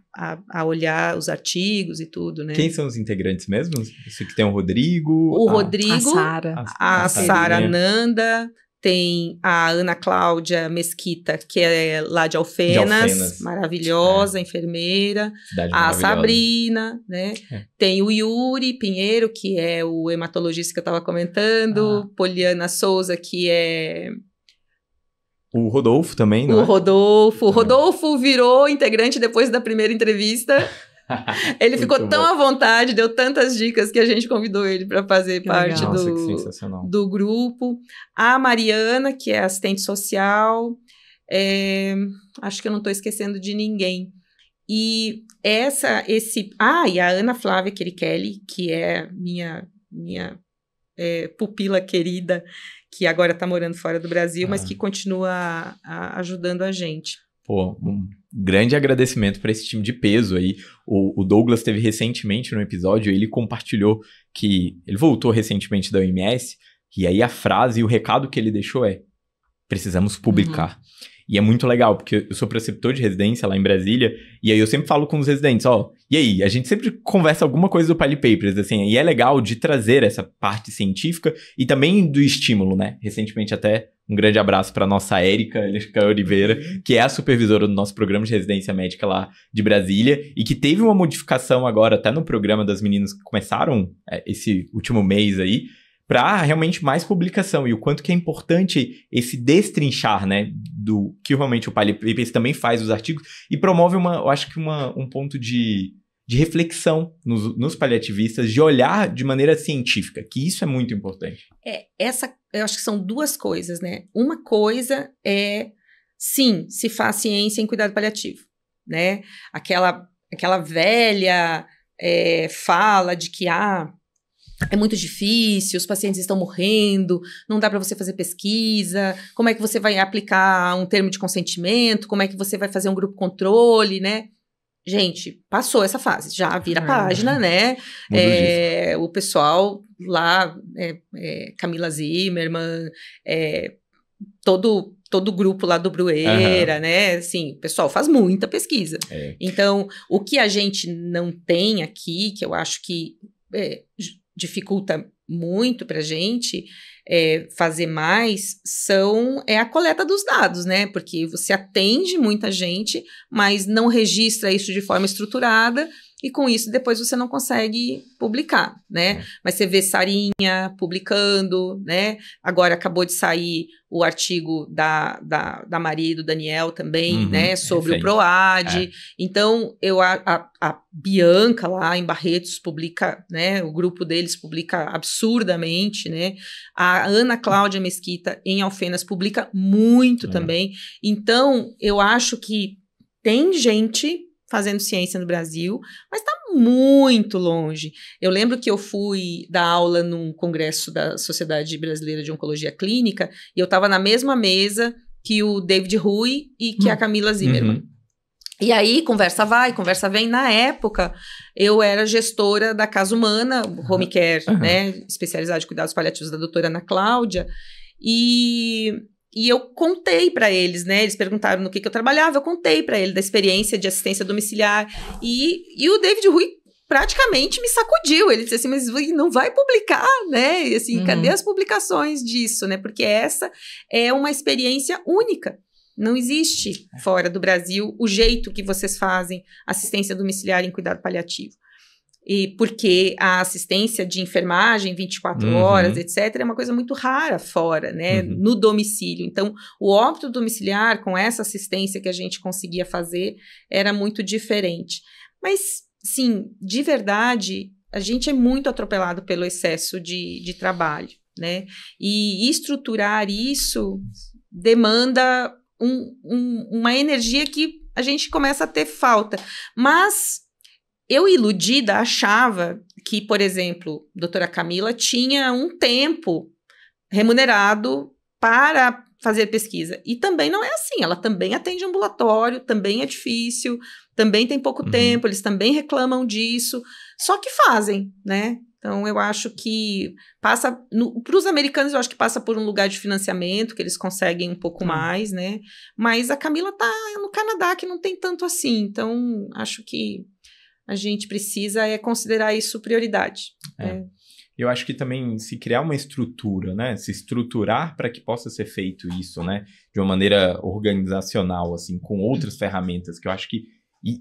C: a olhar os artigos e tudo, né?
A: Quem são os integrantes mesmo? Esse que tem o Rodrigo.
C: O Rodrigo,
B: a
C: Sara Nanda, tem a Ana Cláudia Mesquita, que é lá de Alfenas. Maravilhosa, enfermeira.
A: Cidade
C: a Sabrina, né? Tem o Yuri Pinheiro, que é o hematologista que eu estava comentando. Poliana Souza, que é...
A: O Rodolfo também, não
C: é? O Rodolfo virou integrante depois da primeira entrevista. Ele ficou tão à vontade, deu tantas dicas que a gente convidou ele para fazer parte do grupo. A Mariana, que é assistente social. Acho que eu não estou esquecendo de ninguém. E e a Ana Flávia Querichelli, que é minha pupila querida, que agora está morando fora do Brasil, mas que continua ajudando a gente.
A: Pô, um grande agradecimento para esse time de peso aí. O Douglas teve recentemente no episódio, ele compartilhou que ele voltou recentemente da OMS, e aí a frase e o recado que ele deixou é: precisamos publicar. E é muito legal, porque eu sou preceptor de residência lá em Brasília, e aí eu sempre falo com os residentes, e aí? A gente sempre conversa alguma coisa do Pali Papers, assim, e é legal de trazer essa parte científica e também do estímulo, né? Recentemente até um grande abraço para nossa Érica Oliveira, que é a supervisora do nosso programa de residência médica lá de Brasília, e que teve uma modificação agora até no programa das meninas que começaram esse último mês aí, para realmente mais publicação, e o quanto que é importante esse destrinchar, né, do que realmente o Pali Papers também faz os artigos, e promove eu acho que um ponto de reflexão nos paliativistas, de olhar de maneira científica, que isso é muito importante.
C: Eu acho que são duas coisas, né? Uma coisa é, sim, se faz ciência em cuidado paliativo, né? Aquela velha fala de que, é muito difícil, os pacientes estão morrendo, não dá para você fazer pesquisa, como é que você vai aplicar um termo de consentimento, como é que você vai fazer um grupo controle, né? Gente, passou essa fase, já vira página, né? O pessoal lá, Camila Zimmermann, todo o grupo lá do Brueira, né? Assim, o pessoal faz muita pesquisa. Então, o que a gente não tem aqui, que eu acho que dificulta muito para a gente fazer mais, é a coleta dos dados, né? Porque você atende muita gente, mas não registra isso de forma estruturada, e com isso depois você não consegue publicar, né? Mas você vê Sarinha publicando, né? Agora acabou de sair o artigo da Maria e do Daniel também, né? Sobre o PROAD. Então, a Bianca lá em Barretos publica, né? O grupo deles publica absurdamente, né? A Ana Cláudia Mesquita em Alfenas publica muito também. Então, eu acho que tem gente fazendo ciência no Brasil, mas está muito longe. Eu lembro que eu fui dar aula num congresso da Sociedade Brasileira de Oncologia Clínica, e eu estava na mesma mesa que o David Hui e que a Camila Zimmermann. E aí, conversa vai, conversa vem. Na época, eu era gestora da Casa Humana, Home Care, né, especializada em cuidados paliativos da doutora Ana Cláudia, e eu contei para eles, né? Eles perguntaram no que eu trabalhava, eu contei para ele da experiência de assistência domiciliar. E o David Hui praticamente me sacudiu. Ele disse assim, mas não vai publicar, né? E assim, cadê as publicações disso, né? Porque essa é uma experiência única. Não existe fora do Brasil o jeito que vocês fazem assistência domiciliar em cuidado paliativo. E porque a assistência de enfermagem 24 horas, etc., é uma coisa muito rara fora, né, no domicílio. Então, o óbito domiciliar, com essa assistência que a gente conseguia fazer, era muito diferente. Mas, sim, de verdade, a gente é muito atropelado pelo excesso de trabalho, né? E estruturar isso demanda uma energia que a gente começa a ter falta. Mas eu, iludida, achava que, por exemplo, a doutora Camila tinha um tempo remunerado para fazer pesquisa. E também não é assim. Ela também atende ambulatório, também é difícil, também tem pouco tempo, eles também reclamam disso. Só que fazem, né? Então, eu acho que passa... Para os americanos, eu acho que passa por um lugar de financiamento, que eles conseguem um pouco mais, né? Mas a Camila está no Canadá, que não tem tanto assim. Então, acho que a gente precisa considerar isso prioridade.
A: Eu acho que também se criar uma estrutura, né? Se estruturar para que possa ser feito isso, né? De uma maneira organizacional, assim, com outras ferramentas, que eu acho que...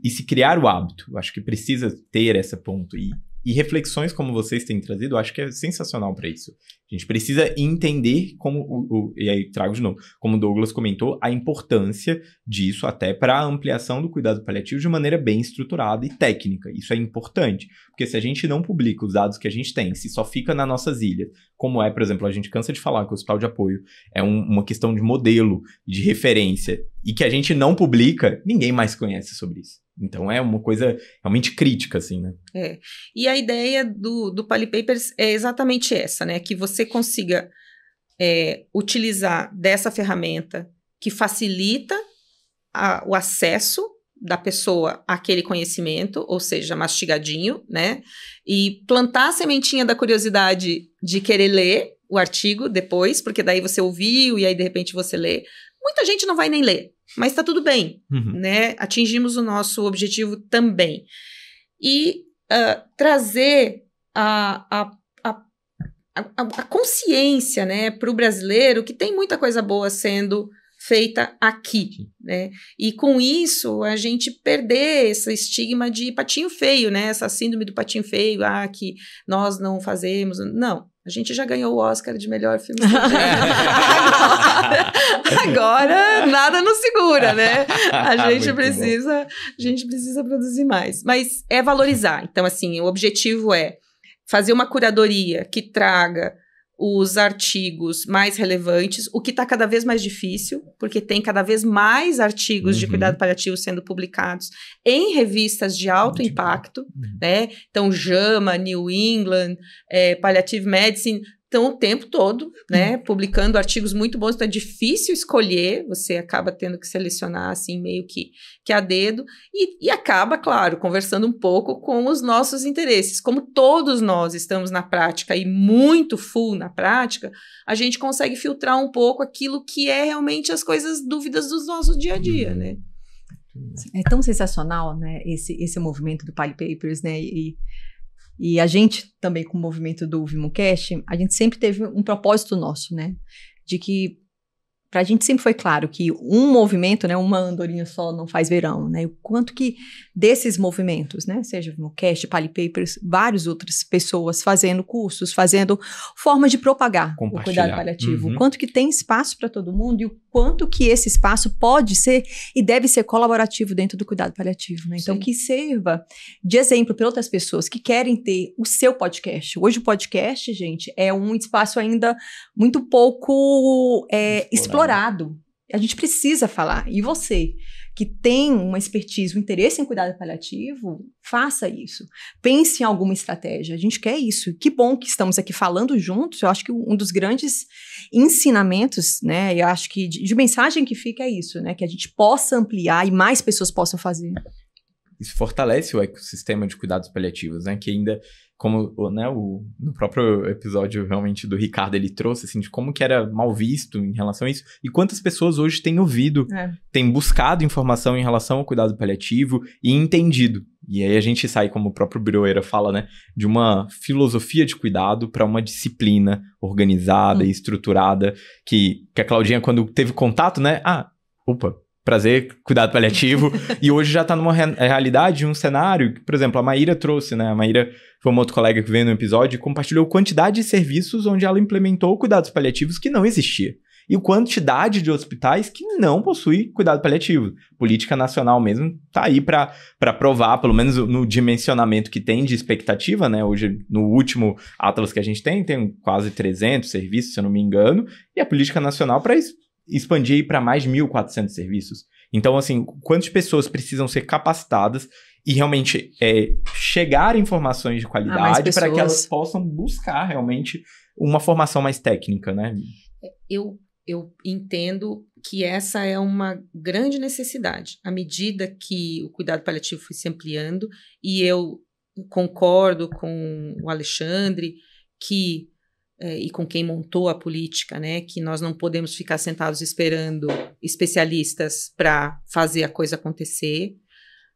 A: E se criar o hábito, eu acho que precisa ter esse ponto. E reflexões como vocês têm trazido, eu acho que é sensacional para isso. A gente precisa entender como, e aí trago de novo, como o Douglas comentou, a importância disso até para a ampliação do cuidado paliativo de maneira bem estruturada e técnica. Isso é importante, porque se a gente não publica os dados que a gente tem, se só fica nas nossas ilhas, como por exemplo, a gente cansa de falar que o hospital de apoio é uma questão de modelo, de referência, e que a gente não publica, ninguém mais conhece sobre isso. Então, é uma coisa realmente crítica, assim, né?
C: E a ideia do Pali Papers é exatamente essa, né? Que você consiga utilizar dessa ferramenta que facilita o acesso da pessoa àquele conhecimento, ou seja, mastigadinho, né? E plantar a sementinha da curiosidade de querer ler o artigo depois, porque daí você ouviu e aí, de repente, você lê. muita gente não vai nem ler, mas tá tudo bem, né? Atingimos o nosso objetivo também. E trazer a consciência, né, para o brasileiro que tem muita coisa boa sendo feita aqui, né? E com isso a gente perder esse estigma de patinho feio, né? Essa síndrome do patinho feio, que nós não fazemos. Não, a gente já ganhou o Oscar de melhor filme estrangeiro. Agora nada nos segura, né? A gente precisa produzir mais. Mas é valorizar. Então, assim, o objetivo é fazer uma curadoria que traga os artigos mais relevantes, o que está cada vez mais difícil, porque tem cada vez mais artigos de cuidado paliativo sendo publicados em revistas de alto impacto, né? Então, JAMA, New England, Palliative Medicine, estão o tempo todo, né, publicando artigos muito bons, então é difícil escolher, você acaba tendo que selecionar, assim, meio que a dedo, e acaba, claro, conversando um pouco com os nossos interesses. Como todos nós estamos na prática, e muito full na prática, a gente consegue filtrar um pouco aquilo que é realmente as dúvidas do nosso dia a dia, né.
B: É tão sensacional, né, esse movimento do Pali Papers, né, e a gente também com o movimento do Vimocast, a gente sempre teve um propósito nosso, né, de que pra gente sempre foi claro que um movimento, né, uma andorinha só não faz verão, né, e o quanto que desses movimentos, né, seja o Vimocast, Pali Papers, várias outras pessoas fazendo cursos, fazendo formas de propagar o cuidado paliativo, o quanto que tem espaço para todo mundo e o quanto que esse espaço pode ser e deve ser colaborativo dentro do cuidado paliativo, né? Então, que sirva de exemplo para outras pessoas que querem ter o seu podcast. Hoje o podcast, gente, é um espaço ainda muito pouco explorado. A gente precisa falar. E você, que tem uma expertise, um interesse em cuidado paliativo, faça isso. Pense em alguma estratégia. A gente quer isso. Que bom que estamos aqui falando juntos. Eu acho que um dos grandes ensinamentos, né, eu acho que de mensagem que fica é isso, né, que a gente possa ampliar e mais pessoas possam fazer.
A: Isso fortalece o ecossistema de cuidados paliativos, né, que ainda, como, né, no próprio episódio realmente do Ricardo, ele trouxe, assim, de como que era mal visto em relação a isso, e quantas pessoas hoje têm ouvido, têm buscado informação em relação ao cuidado paliativo e entendido. E aí a gente sai, como o próprio Biroeira fala, né, de uma filosofia de cuidado para uma disciplina organizada e estruturada, que a Claudinha, quando teve contato, né, prazer, cuidado paliativo, e hoje já está numa realidade, um cenário, que, por exemplo, a Maíra trouxe, né, a Maíra foi uma outra colega que veio no episódio e compartilhou quantidade de serviços onde ela implementou cuidados paliativos que não existia. E quantidade de hospitais que não possuem cuidado paliativo. Política nacional mesmo está aí para provar, pelo menos no dimensionamento que tem de expectativa, né? Hoje, no último Atlas que a gente tem quase 300 serviços, se eu não me engano, e a política nacional para expandir para mais de 1.400 serviços. Então, assim, quantas pessoas precisam ser capacitadas e realmente chegar a informações de qualidade para que elas possam buscar realmente uma formação mais técnica, né?
C: Eu entendo que essa é uma grande necessidade. À medida que o cuidado paliativo foi se ampliando, e eu concordo com o Alexandre e com quem montou a política, né, que nós não podemos ficar sentados esperando especialistas para fazer a coisa acontecer.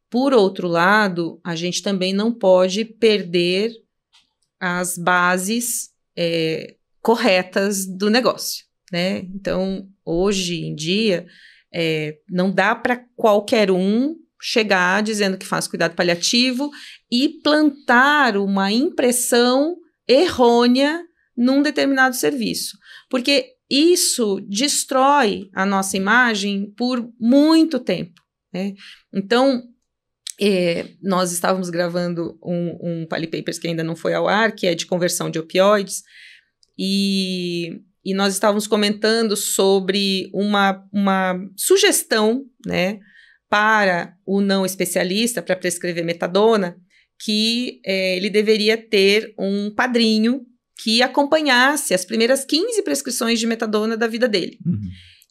C: Por outro lado, a gente também não pode perder as bases corretas do negócio, né? Então, hoje em dia, não dá para qualquer um chegar dizendo que faz cuidado paliativo e plantar uma impressão errônea num determinado serviço, porque isso destrói a nossa imagem por muito tempo, né? Então, nós estávamos gravando um Pali Papers que ainda não foi ao ar, que é de conversão de opioides, e nós estávamos comentando sobre uma sugestão, né, para o não especialista, para prescrever metadona, que ele deveria ter um padrinho que acompanhasse as primeiras 15 prescrições de metadona da vida dele.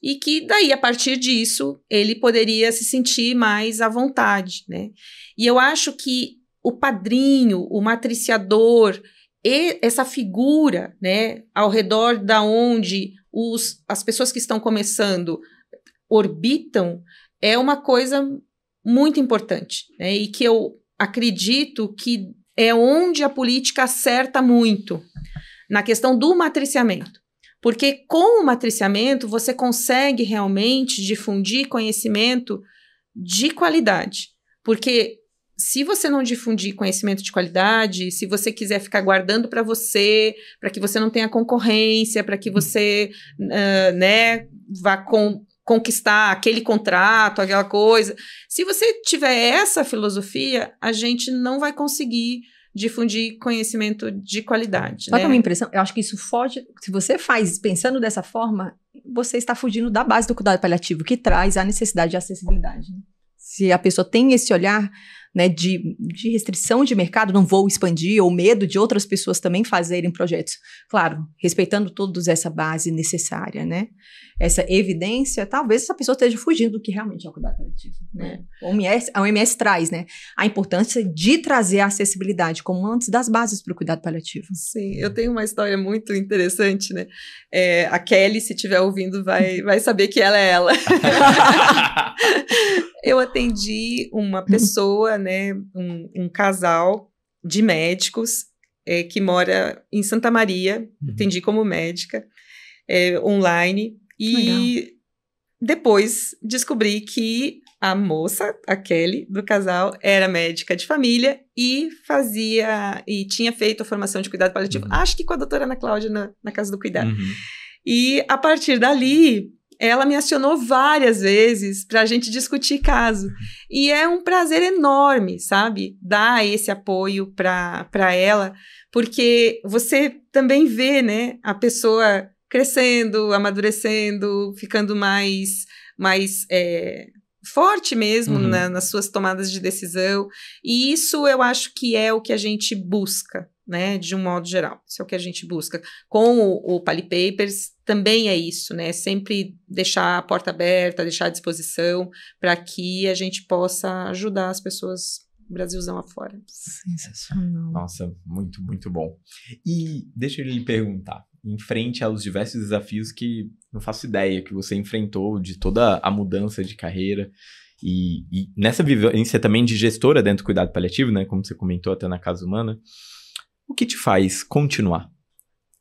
C: E que daí, a partir disso, ele poderia se sentir mais à vontade, né? E eu acho que o padrinho, o matriciador, e essa figura, né, ao redor da onde as pessoas que estão começando orbitam é uma coisa muito importante, né? E que eu acredito que é onde a política acerta muito, na questão do matriciamento. Porque com o matriciamento você consegue realmente difundir conhecimento de qualidade. Porque se você não difundir conhecimento de qualidade, se você quiser ficar guardando para você, para que você não tenha concorrência, para que você vá conquistar aquele contrato, aquela coisa. Se você tiver essa filosofia, a gente não vai conseguir difundir conhecimento de qualidade.
B: Qual é a minha impressão? Eu acho que isso foge. Se você faz pensando dessa forma, você está fugindo da base do cuidado paliativo, que traz a necessidade de acessibilidade. Se a pessoa tem esse olhar, né, de restrição de mercado, não vou expandir, ou medo de outras pessoas também fazerem projetos. Claro, respeitando todos essa base necessária, né? Essa evidência, talvez essa pessoa esteja fugindo do que realmente é o cuidado paliativo, né? A OMS traz, né, a importância de trazer a acessibilidade como uma das bases para o cuidado paliativo.
C: Sim, eu tenho uma história muito interessante, né? A Kelly, se estiver ouvindo, vai saber que ela é ela. Eu atendi uma pessoa, né, um casal de médicos que mora em Santa Maria, atendi como médica, online, e legal. Depois descobri que a moça, a Kelly, do casal, era médica de família e tinha feito a formação de cuidado paliativo, acho que com a doutora Ana Cláudia na Casa do Cuidado. E a partir dali, ela me acionou várias vezes para a gente discutir caso. E é um prazer enorme, sabe? Dar esse apoio para ela, porque você também vê, né, a pessoa crescendo, amadurecendo, ficando mais forte mesmo nas suas tomadas de decisão. E isso eu acho que é o que a gente busca, né, de um modo geral. Isso é o que a gente busca. Com o Pali Papers também é isso, né? Sempre deixar a porta aberta, deixar à disposição para que a gente possa ajudar as pessoas Brasilzão afora.
B: Sensacional.
A: Nossa, muito, muito bom. E deixa eu lhe perguntar, em frente aos diversos desafios que não faço ideia que você enfrentou, de toda a mudança de carreira, e nessa vivência também de gestora dentro do cuidado paliativo, né, como você comentou até na Casa Humana, o que te faz continuar,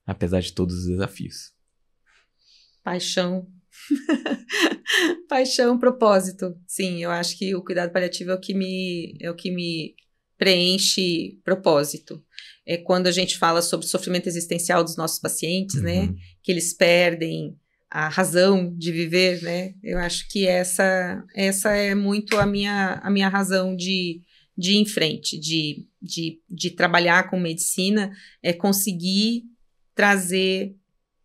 A: apesar de todos os desafios?
C: Paixão. Paixão, propósito. Sim, eu acho que o cuidado paliativo é o que me preenche propósito. É quando a gente fala sobre o sofrimento existencial dos nossos pacientes, né? Que eles perdem a razão de viver, né? Eu acho que essa é muito a minha razão de ir em frente, de trabalhar com medicina, é conseguir trazer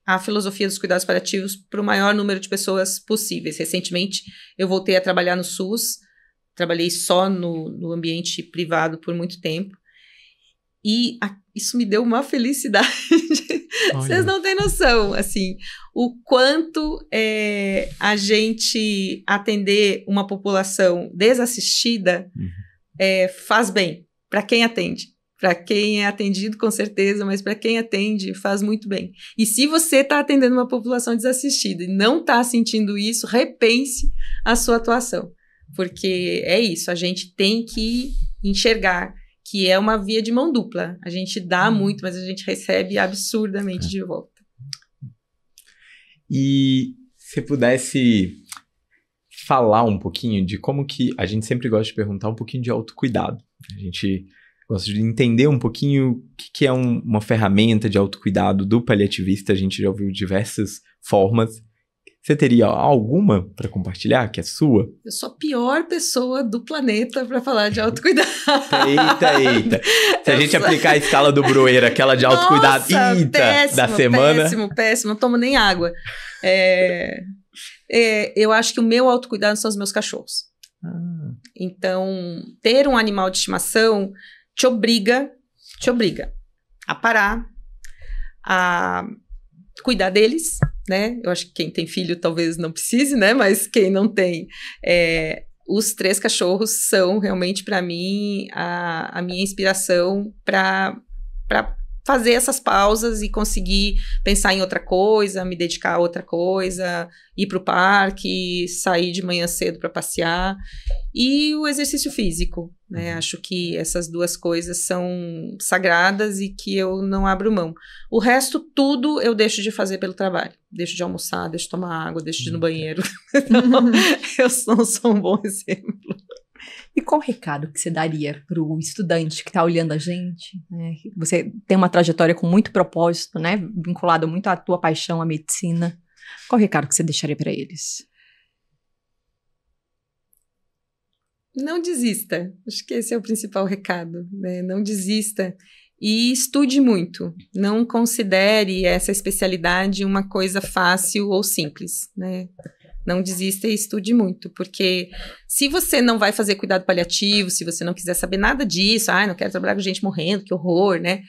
C: a filosofia dos cuidados paliativos para o maior número de pessoas possíveis. Recentemente, eu voltei a trabalhar no SUS, trabalhei só no ambiente privado por muito tempo, e isso me deu uma felicidade. Vocês não têm noção, assim, o quanto a gente atender uma população desassistida faz bem para quem atende. Para quem é atendido, com certeza, mas para quem atende, faz muito bem. E se você está atendendo uma população desassistida e não está sentindo isso, repense a sua atuação. Porque é isso, a gente tem que enxergar que é uma via de mão dupla. A gente dá muito, mas a gente recebe absurdamente de volta.
A: E se pudesse falar um pouquinho de como que... A gente sempre gosta de perguntar um pouquinho de autocuidado. A gente gosto de entender um pouquinho o que é uma ferramenta de autocuidado do paliativista. A gente já ouviu diversas formas. Você teria alguma para compartilhar, que é sua?
C: Eu sou a pior pessoa do planeta para falar de autocuidado.
A: Eita. Se a gente aplicar a escala do Breuer, aquela de autocuidado,
C: péssimo,
A: da semana...
C: Péssimo, não tomo nem água. Eu acho que o meu autocuidado são os meus cachorros. Então, ter um animal de estimação te obriga a parar, a cuidar deles, né? Eu acho que quem tem filho talvez não precise, né? Mas quem não tem, os 3 cachorros são realmente para mim a minha inspiração para fazer essas pausas e conseguir pensar em outra coisa, me dedicar a outra coisa, ir para o parque, sair de manhã cedo para passear. E o exercício físico, né? Acho que essas duas coisas são sagradas e que eu não abro mão. O resto, tudo eu deixo de fazer pelo trabalho. Deixo de almoçar, deixo de tomar água, deixo de ir no banheiro. Então, eu não sou um bom exemplo.
B: E qual recado que você daria para o estudante que está olhando a gente? Né? Você tem uma trajetória com muito propósito, né? Vinculada muito à tua paixão, à medicina. Qual recado que você deixaria para eles?
C: Não desista. Acho que esse é o principal recado, né? Não desista e estude muito. Não considere essa especialidade uma coisa fácil ou simples, né? Não desista e estude muito, porque se você não vai fazer cuidado paliativo, se você não quiser saber nada disso, não quero trabalhar com gente morrendo, que horror, né?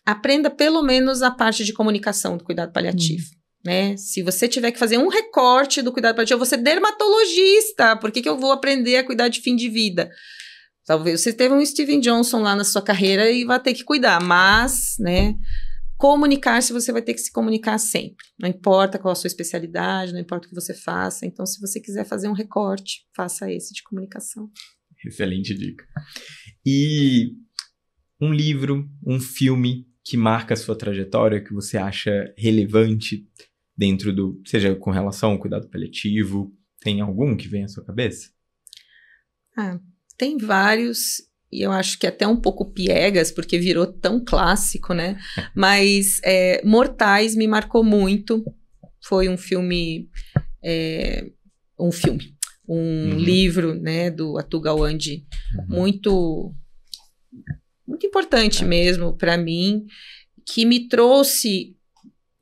C: Aprenda pelo menos a parte de comunicação do cuidado paliativo, né? Se você tiver que fazer um recorte do cuidado paliativo, eu vou ser dermatologista, por que eu vou aprender a cuidar de fim de vida? Talvez você teve um Steven Johnson lá na sua carreira e vai ter que cuidar, mas, né? Comunicar-se, você vai ter que se comunicar sempre. Não importa qual a sua especialidade, não importa o que você faça. Então, se você quiser fazer um recorte, faça esse de comunicação.
A: Excelente dica. E um livro, um filme que marca a sua trajetória, que você acha relevante dentro do... Seja com relação ao cuidado paliativo, tem algum que vem à sua cabeça?
C: Tem vários... E eu acho que até um pouco piegas, porque virou tão clássico, né? Mas Mortais me marcou muito. Foi um filme... livro, né? Do Atul Gawande. Muito importante mesmo para mim. Que me trouxe...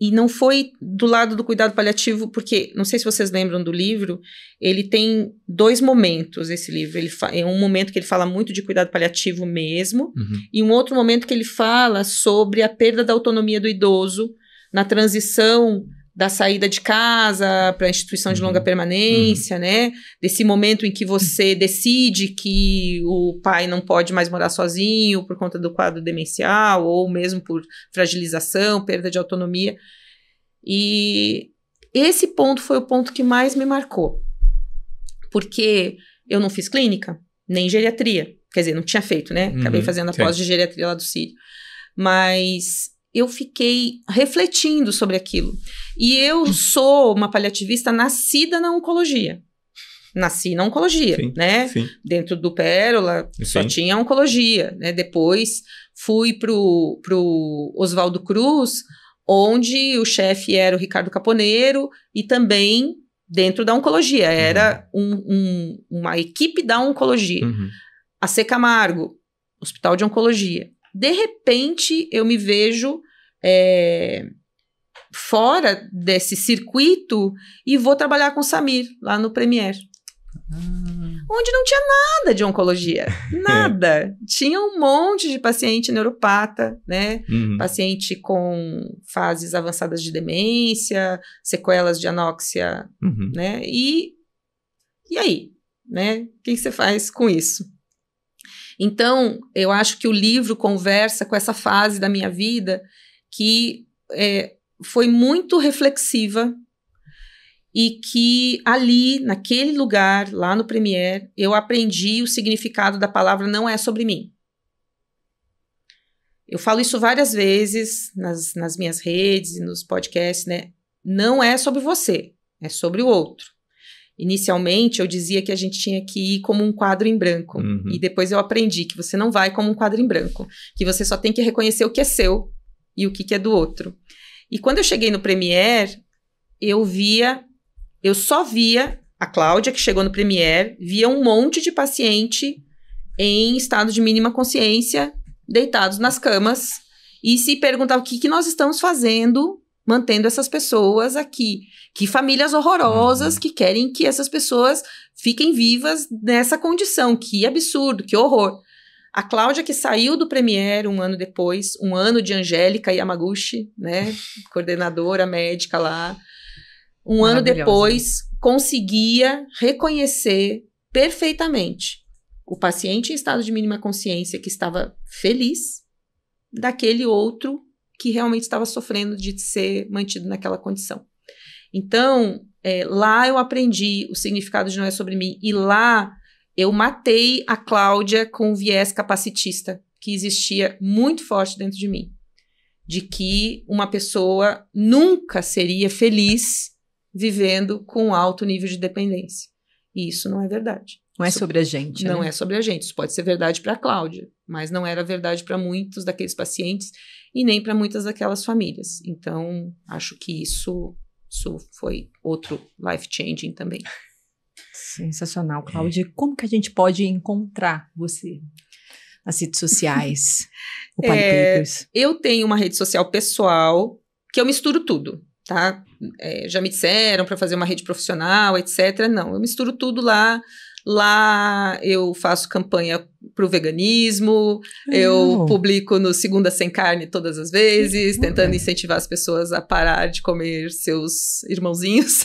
C: E não foi do lado do cuidado paliativo, porque, não sei se vocês lembram do livro, ele tem 2 momentos, esse livro. É um momento que ele fala muito de cuidado paliativo mesmo, e um outro momento que ele fala sobre a perda da autonomia do idoso na transição da saída de casa para a instituição de longa permanência, né? Desse momento em que você decide que o pai não pode mais morar sozinho por conta do quadro demencial ou mesmo por fragilização, perda de autonomia. E esse ponto foi o ponto que mais me marcou. Porque eu não fiz clínica, nem geriatria. Quer dizer, não tinha feito, né? Acabei fazendo a pós de geriatria lá do Sírio. Mas... eu fiquei refletindo sobre aquilo. E eu sou uma paliativista nascida na oncologia. Nasci na oncologia, né? Sim. Dentro do Pérola, só tinha oncologia, né? Depois fui pro Oswaldo Cruz, onde o chefe era o Ricardo Caponeiro, e também dentro da oncologia. Era uma equipe da oncologia. A C. Camargo, Hospital de Oncologia. De repente, eu me vejo fora desse circuito e vou trabalhar com o Samir, lá no Premier. Onde não tinha nada de oncologia. Nada. Tinha um monte de paciente neuropata, né? Paciente com fases avançadas de demência, sequelas de anóxia, né? E aí, né? O que você faz com isso? Então, eu acho que o livro conversa com essa fase da minha vida que foi muito reflexiva e que ali, naquele lugar, lá no Premier, eu aprendi o significado da palavra não é sobre mim. Eu falo isso várias vezes nas minhas redes e nos podcasts, né? Não é sobre você, é sobre o outro. Inicialmente, eu dizia que a gente tinha que ir como um quadro em branco. E depois eu aprendi que você não vai como um quadro em branco. Que você só tem que reconhecer o que é seu e o que é do outro. E quando eu cheguei no Premier, eu só via a Cláudia, que chegou no Premier, via um monte de paciente em estado de mínima consciência, deitados nas camas, e se perguntava o que nós estamos fazendo mantendo essas pessoas aqui. Que famílias horrorosas que querem que essas pessoas fiquem vivas nessa condição. Que absurdo, que horror. A Cláudia, que saiu do Premier um ano depois, um ano de Angélica Yamaguchi, né? Coordenadora médica lá. Um ano depois, conseguia reconhecer perfeitamente o paciente em estado de mínima consciência que estava feliz daquele outro que realmente estava sofrendo de ser mantido naquela condição. Então, lá eu aprendi o significado de Não É Sobre Mim, e lá eu matei a Cláudia com o viés capacitista que existia muito forte dentro de mim, de que uma pessoa nunca seria feliz vivendo com alto nível de dependência. E isso não é verdade.
B: Não é sobre a gente,
C: Não
B: né?
C: é sobre a gente. Isso pode ser verdade para a Cláudia, mas não era verdade para muitos daqueles pacientes e nem para muitas daquelas famílias. Então, acho que isso foi outro life-changing também.
B: Sensacional, Cláudia. Como que a gente pode encontrar você nas redes sociais? O PaliPapers.
C: Eu tenho uma rede social pessoal que eu misturo tudo, tá? Já me disseram para fazer uma rede profissional, etc. Não, eu misturo tudo lá. Lá eu faço campanha pro veganismo, eu publico no Segunda Sem Carne todas as vezes, tentando incentivar as pessoas a parar de comer seus irmãozinhos.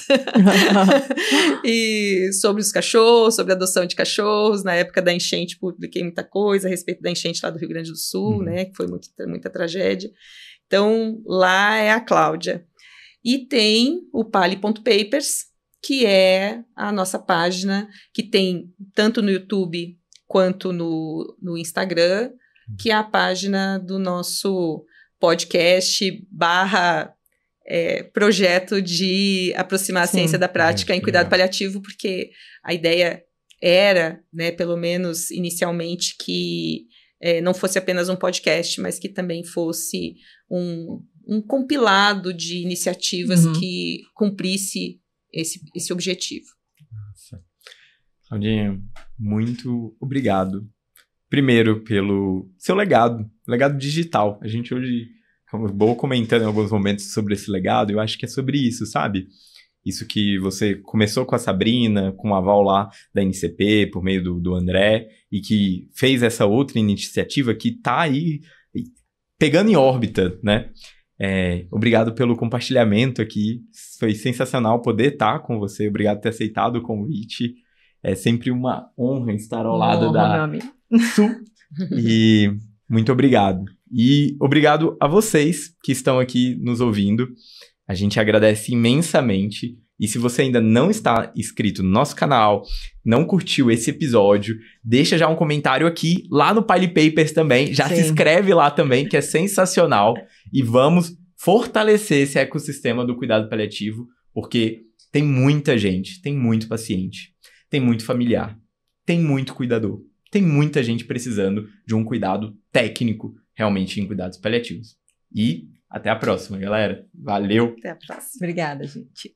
C: E sobre os cachorros, sobre a adoção de cachorros, na época da enchente publiquei muita coisa a respeito da enchente lá do Rio Grande do Sul, né, que foi muita tragédia. Então, lá é a Cláudia. E tem o Pali.papers, que é a nossa página, que tem tanto no YouTube quanto no Instagram, que é a página do nosso podcast / projeto de aproximar a ciência da prática em cuidado paliativo, porque a ideia era, né, pelo menos inicialmente, que não fosse apenas um podcast, mas que também fosse um compilado de iniciativas que cumprisse esse objetivo.
A: Nossa. Claudinha, muito obrigado. Primeiro, pelo seu legado digital. A gente hoje acabou comentando em alguns momentos sobre esse legado, eu acho que é sobre isso, sabe? Isso que você começou com a Sabrina, com o aval lá da NCP, por meio do André, e que fez essa outra iniciativa que tá aí pegando em órbita, né? Obrigado pelo compartilhamento aqui, foi sensacional poder estar com você, obrigado por ter aceitado o convite, é sempre uma honra estar ao lado da Su, e muito obrigado. E obrigado a vocês que estão aqui nos ouvindo, a gente agradece imensamente, e se você ainda não está inscrito no nosso canal, não curtiu esse episódio, deixa já um comentário aqui, lá no PaliPapers também, já se inscreve lá também, que é sensacional, e vamos fortalecer esse ecossistema do cuidado paliativo, porque tem muita gente, tem muito paciente, tem muito familiar, tem muito cuidador, tem muita gente precisando de um cuidado técnico realmente em cuidados paliativos. E até a próxima, galera. Valeu!
C: Até a próxima.
B: Obrigada, gente.